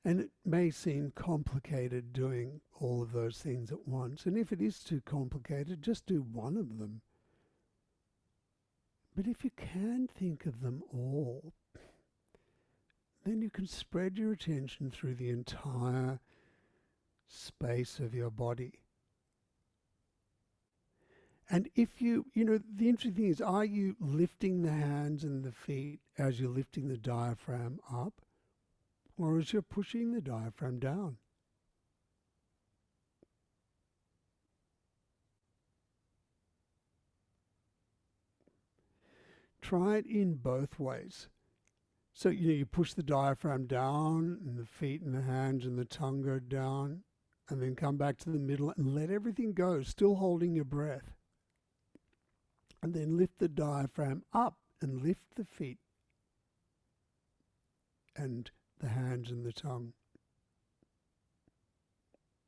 And it may seem complicated doing all of those things at once. And if it is too complicated, just do one of them. But if you can think of them all, then you can spread your attention through the entire space of your body. And if the interesting thing is, are you lifting the hands and the feet as you're lifting the diaphragm up? Or as you're pushing the diaphragm down? Try it in both ways. So, you push the diaphragm down, and the feet and the hands and the tongue go down, and then come back to the middle and let everything go, still holding your breath. And then lift the diaphragm up and lift the feet and the hands and the tongue.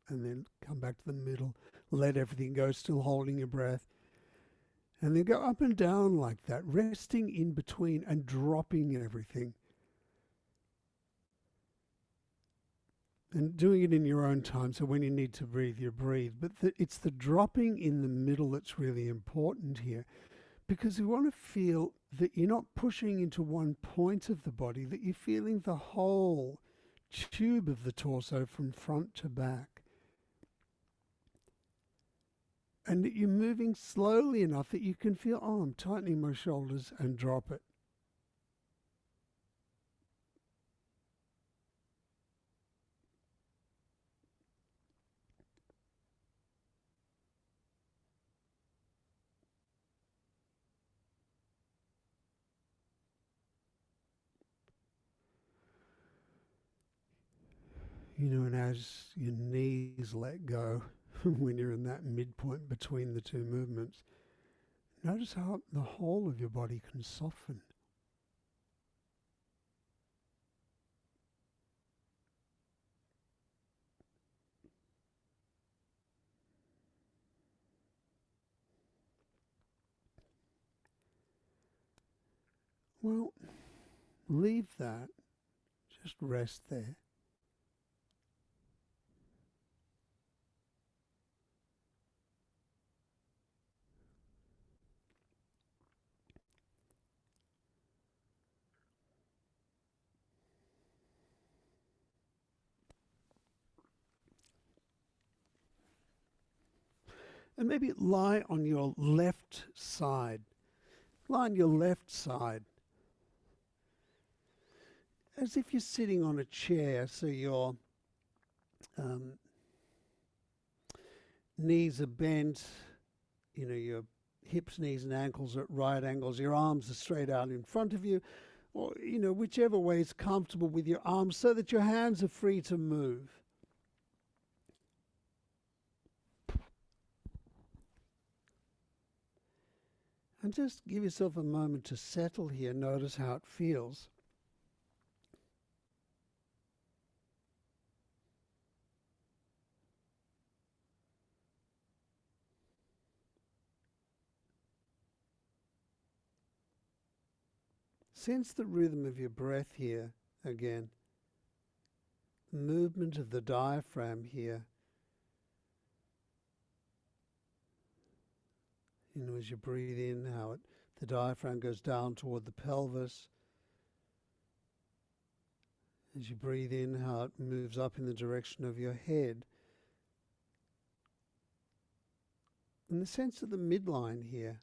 And then come back to the middle, let everything go, still holding your breath. And then go up and down like that, resting in between and dropping everything. And doing it in your own time, so when you need to breathe, you breathe. But it's the dropping in the middle that's really important here. Because you want to feel that you're not pushing into one point of the body, that you're feeling the whole tube of the torso from front to back. And that you're moving slowly enough that you can feel, I'm tightening my shoulders, and drop it. And as your knees let go, when you're in that midpoint between the two movements, notice how the whole of your body can soften. Well, leave that. Just rest there. And maybe lie on your left side. Lie on your left side. As if you're sitting on a chair, so your knees are bent, your hips, knees, and ankles are at right angles, your arms are straight out in front of you, or, whichever way is comfortable with your arms, so that your hands are free to move. And just give yourself a moment to settle here. Notice how it feels. Sense the rhythm of your breath here again. The movement of the diaphragm here. As you breathe in, how the diaphragm goes down toward the pelvis. As you breathe in, how it moves up in the direction of your head. And the sense of the midline here.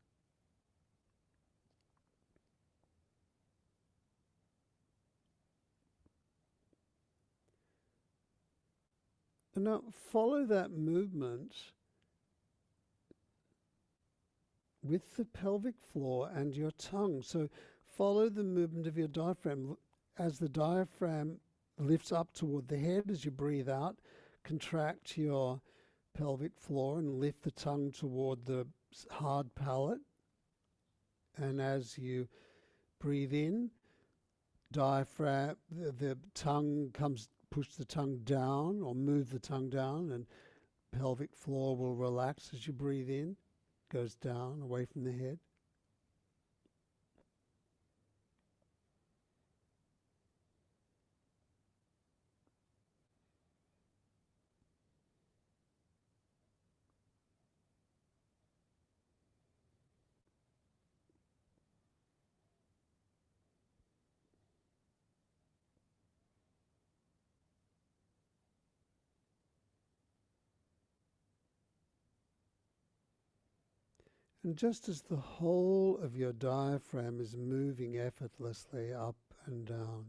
And now follow that movement with the pelvic floor and your tongue. So follow the movement of your diaphragm. As the diaphragm lifts up toward the head as you breathe out, contract your pelvic floor and lift the tongue toward the hard palate. And as you breathe in, diaphragm, the tongue comes, push the tongue down or move the tongue down, and pelvic floor will relax as you breathe in, goes down away from the head. And just as the whole of your diaphragm is moving effortlessly up and down,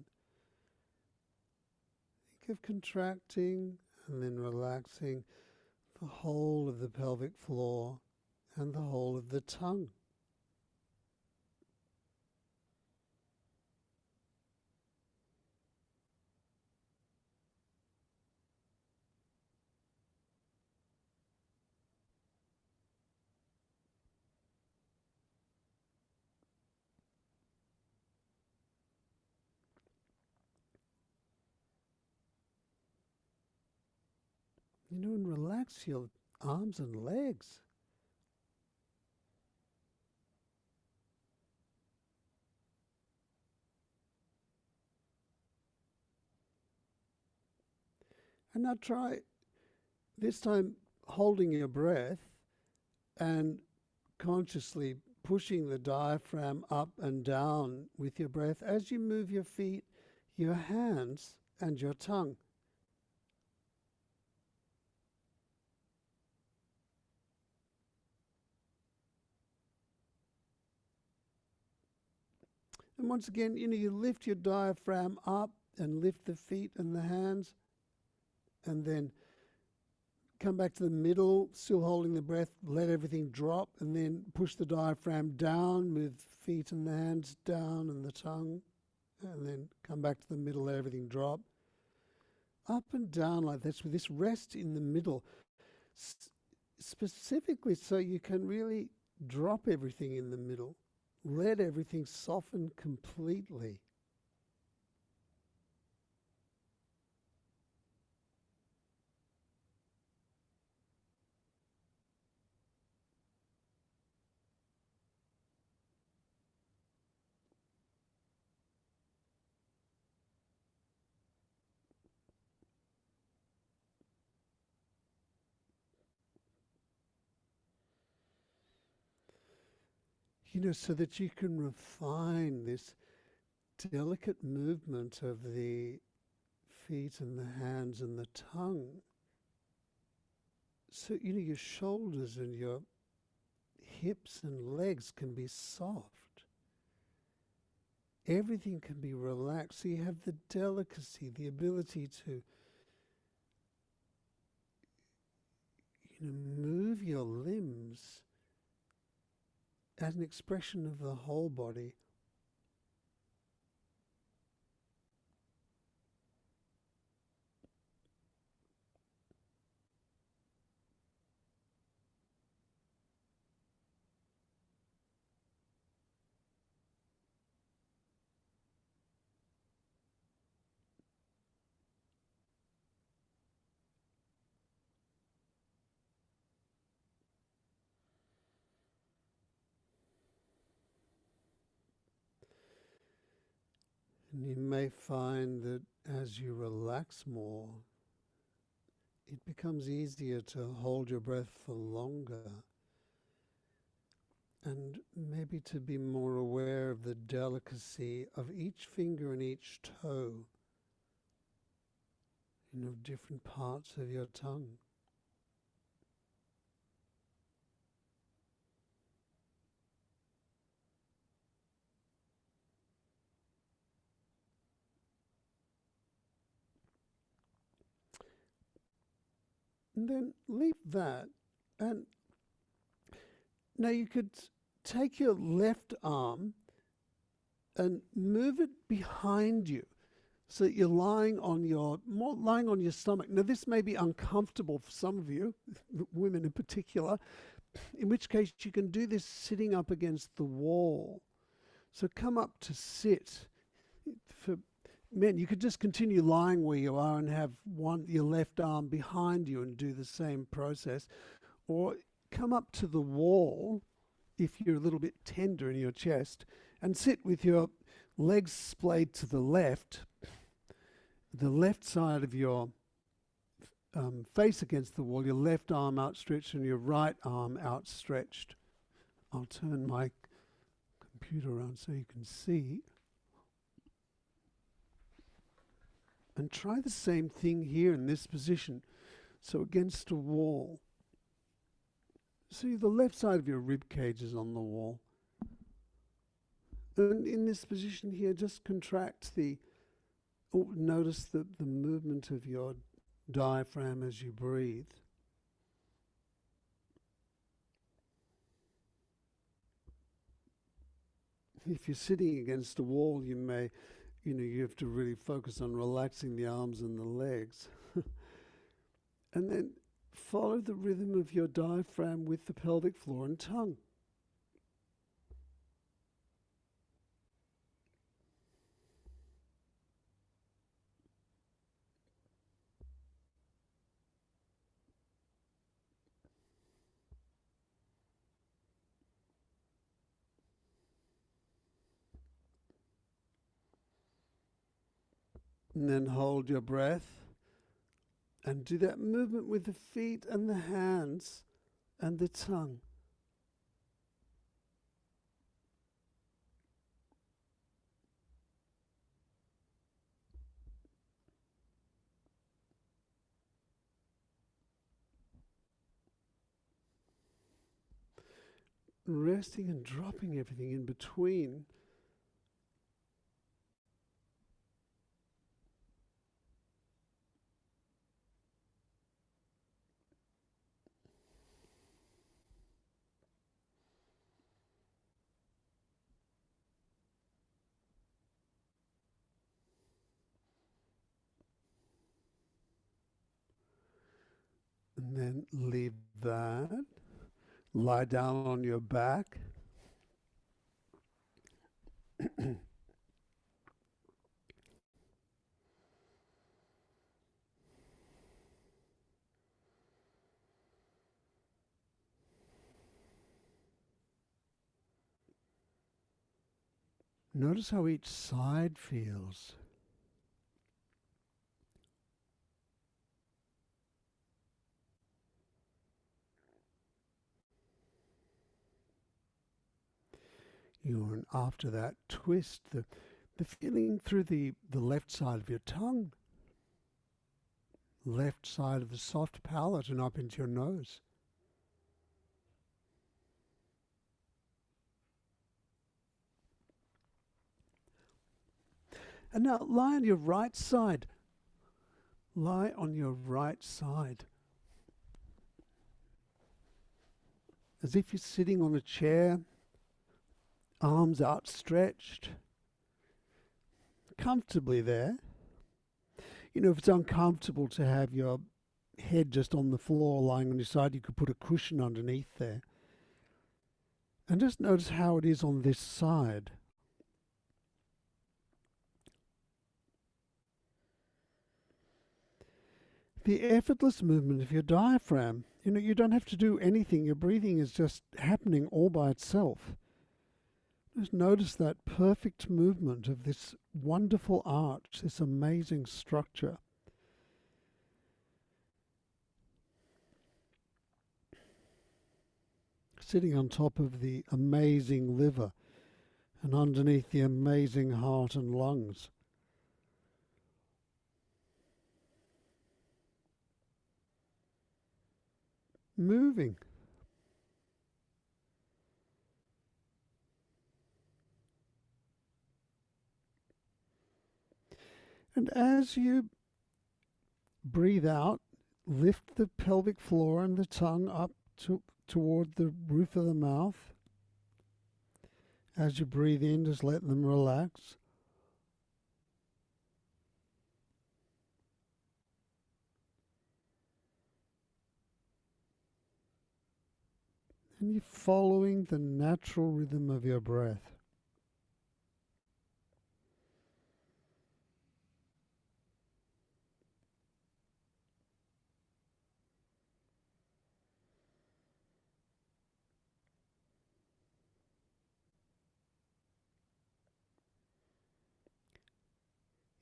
think of contracting and then relaxing the whole of the pelvic floor and the whole of the tongue. And relax your arms and legs. And now try, this time, holding your breath and consciously pushing the diaphragm up and down with your breath as you move your feet, your hands, and your tongue. And once again, you lift your diaphragm up and lift the feet and the hands, and then come back to the middle, still holding the breath, let everything drop, and then push the diaphragm down, move the feet and the hands down and the tongue, and then come back to the middle, let everything drop. Up and down like this, with this rest in the middle, specifically so you can really drop everything in the middle. Let everything soften completely. So that you can refine this delicate movement of the feet and the hands and the tongue. So, your shoulders and your hips and legs can be soft. Everything can be relaxed. So you have the delicacy, the ability to, move your limbs as an expression of the whole body. And you may find that as you relax more, it becomes easier to hold your breath for longer, and maybe to be more aware of the delicacy of each finger and each toe, of different parts of your tongue. And then leave that. And now you could take your left arm and move it behind you so that you're lying on your stomach. Now, this may be uncomfortable for some of you, women in particular, in which case you can do this sitting up against the wall. So come up to sit. For men, you could just continue lying where you are and have your left arm behind you and do the same process. Or come up to the wall if you're a little bit tender in your chest and sit with your legs splayed to the left side of your face against the wall, your left arm outstretched and your right arm outstretched. I'll turn my computer around so you can see. And try the same thing here in this position. So against a wall. See, the left side of your rib cage is on the wall. And in this position here, just contract notice the movement of your diaphragm as you breathe. If you're sitting against a wall, you have to really focus on relaxing the arms and the legs. And then follow the rhythm of your diaphragm with the pelvic floor and tongue. And then hold your breath and do that movement with the feet and the hands and the tongue. Resting and dropping everything in between. And then leave that. Lie down on your back. Notice how each side feels. And after that, twist the feeling through the left side of your tongue, left side of the soft palate and up into your nose. And now lie on your right side. Lie on your right side. As if you're sitting on a chair, arms outstretched, comfortably there. If it's uncomfortable to have your head just on the floor lying on your side, you could put a cushion underneath there. And just notice how it is on this side. The effortless movement of your diaphragm. You don't have to do anything. Your breathing is just happening all by itself. Just notice that perfect movement of this wonderful arch, this amazing structure. Sitting on top of the amazing liver and underneath the amazing heart and lungs. Moving. And as you breathe out, lift the pelvic floor and the tongue up toward the roof of the mouth. As you breathe in, just let them relax. And you're following the natural rhythm of your breath.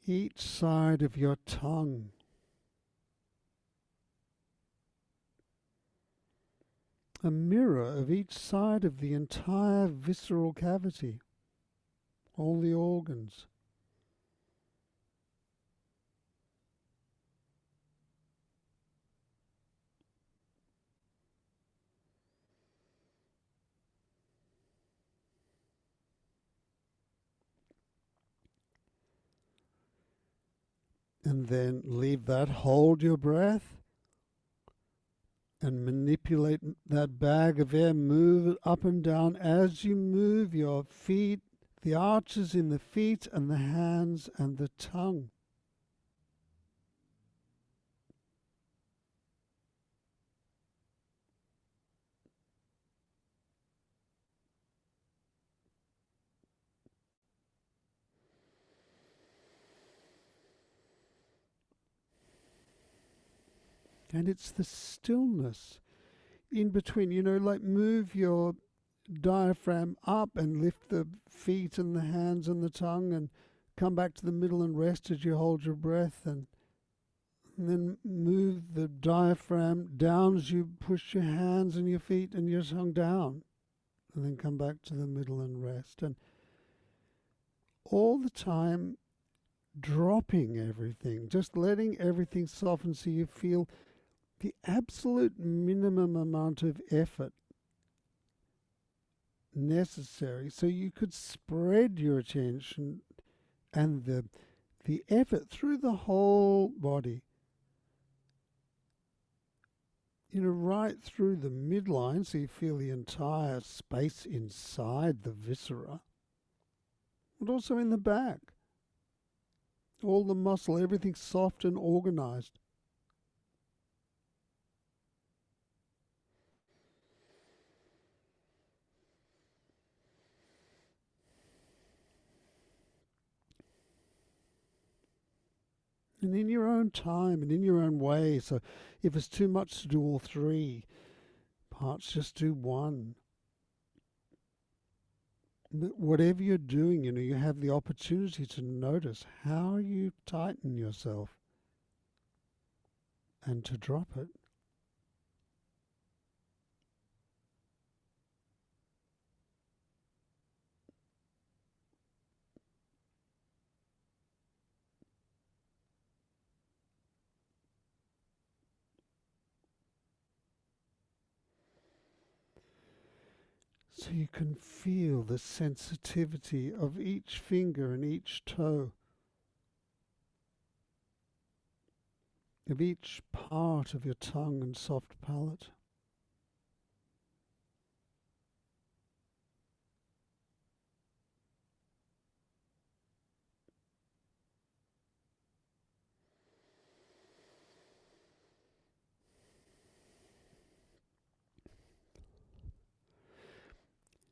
Each side of your tongue, a mirror of each side of the entire visceral cavity, all the organs. And then leave that, hold your breath, and manipulate that bag of air, move it up and down as you move your feet, the arches in the feet and the hands and the tongue. And it's the stillness in between, like move your diaphragm up and lift the feet and the hands and the tongue and come back to the middle and rest as you hold your breath, and then move the diaphragm down as you push your hands and your feet and your tongue down, and then come back to the middle and rest. And all the time dropping everything, just letting everything soften so you feel the absolute minimum amount of effort necessary so you could spread your attention and the effort through the whole body, right through the midline, so you feel the entire space inside the viscera, but also in the back, all the muscle, everything soft and organized. And in your own time and in your own way. So if it's too much to do all three parts, just do one. But whatever you're doing, you have the opportunity to notice how you tighten yourself and to drop it. So you can feel the sensitivity of each finger and each toe, of each part of your tongue and soft palate.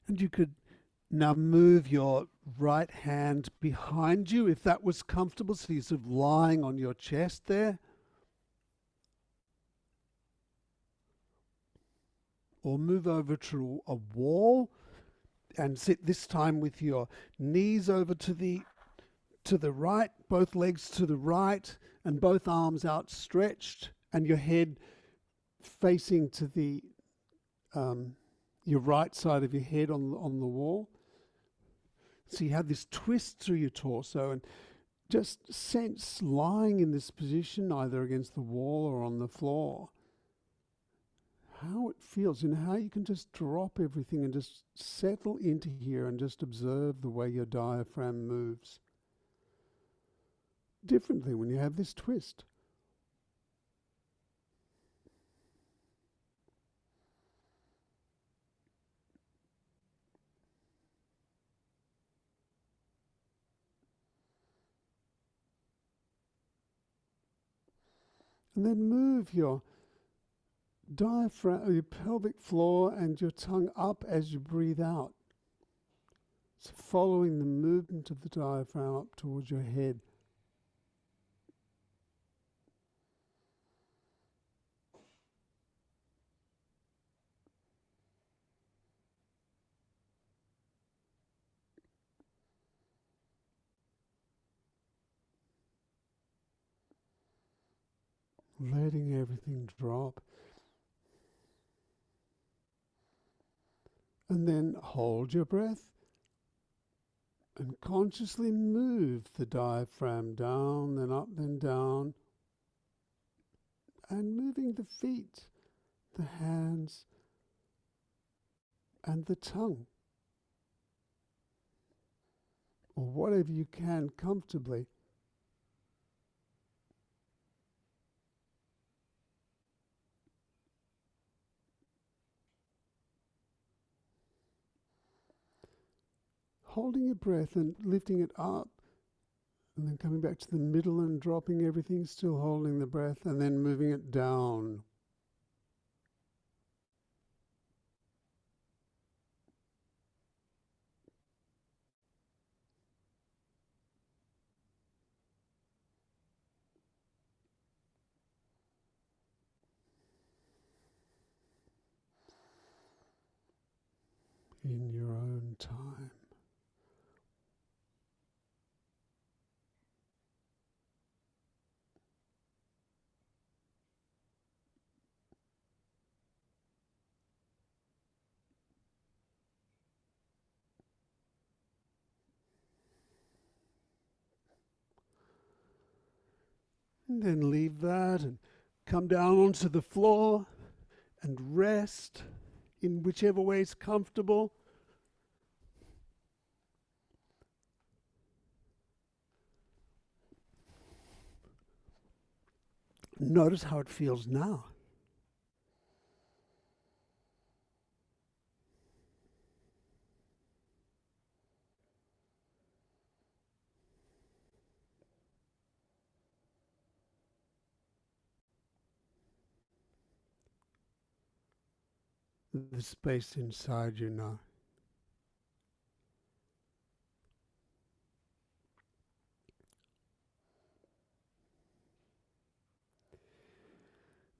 And you could now move your right hand behind you if that was comfortable, so you're sort of lying on your chest there. Or move over to a wall and sit this time with your knees over to the right, both legs to the right, and both arms outstretched, and your head facing to the your right side of your head on the wall. So you have this twist through your torso, and just sense lying in this position, either against the wall or on the floor, how it feels, how you can just drop everything and just settle into here and just observe the way your diaphragm moves differently when you have this twist. And then move your diaphragm, your pelvic floor and your tongue up as you breathe out. So following the movement of the diaphragm up towards your head. Letting everything drop. And then hold your breath and consciously move the diaphragm down, then up, then down. And moving the feet, the hands, and the tongue. Or whatever you can comfortably. Holding your breath and lifting it up, and then coming back to the middle and dropping everything, still holding the breath, and then moving it down. In your own time. And then leave that and come down onto the floor and rest in whichever way is comfortable. Notice how it feels now. The space inside you now.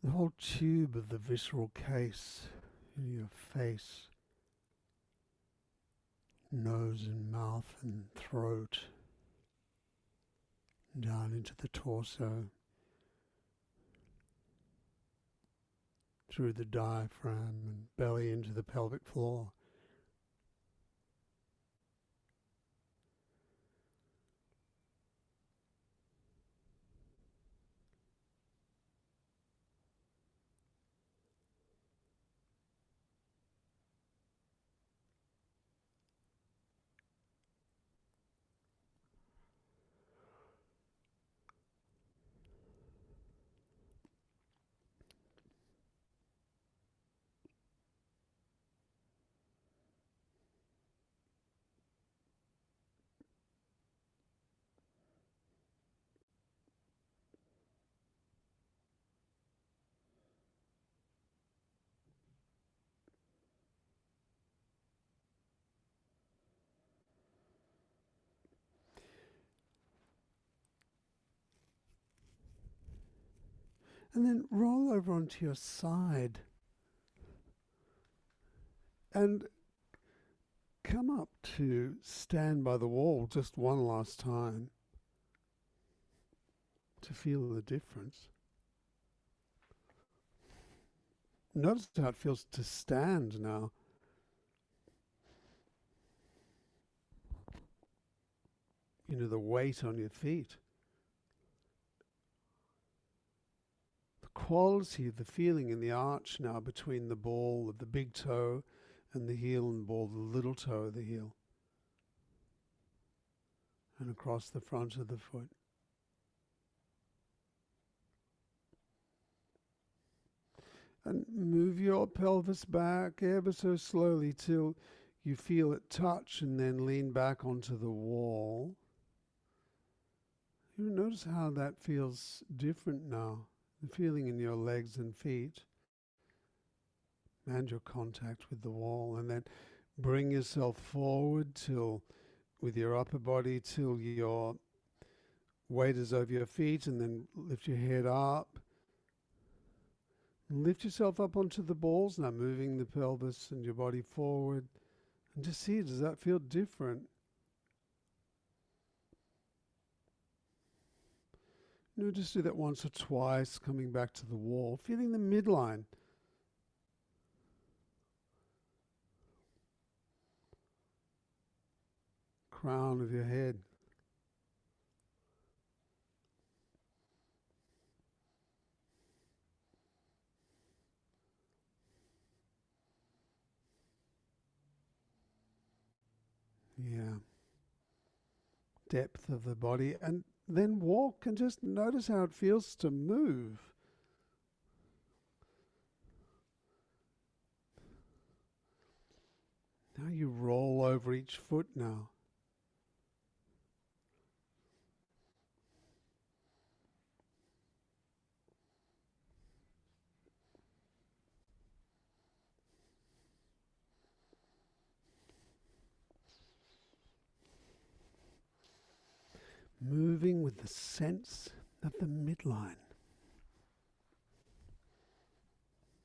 The whole tube of the visceral case in your face, nose and mouth and throat, down into the torso, through the diaphragm and belly into the pelvic floor. And then roll over onto your side and come up to stand by the wall just one last time to feel the difference. Notice how it feels to stand now. You know, the weight on your feet. The quality of the feeling in the arch now between the ball of the big toe and the heel and ball of the little toe of the heel. And across the front of the foot. And move your pelvis back ever so slowly till you feel it touch, and then lean back onto the wall. You notice how that feels different now. the feeling in your legs and feet, and your contact with the wall, and then bring yourself forward till, with your upper body, till your weight is over your feet, and then lift your head up. Lift yourself up onto the balls now, moving the pelvis and your body forward. And just see, does that feel different? Just do that once or twice, coming back to the wall, feeling the midline. Crown of your head. Yeah. Depth of the body. And then walk and just notice how it feels to move. Now you roll over each foot now. Moving with the sense of the midline.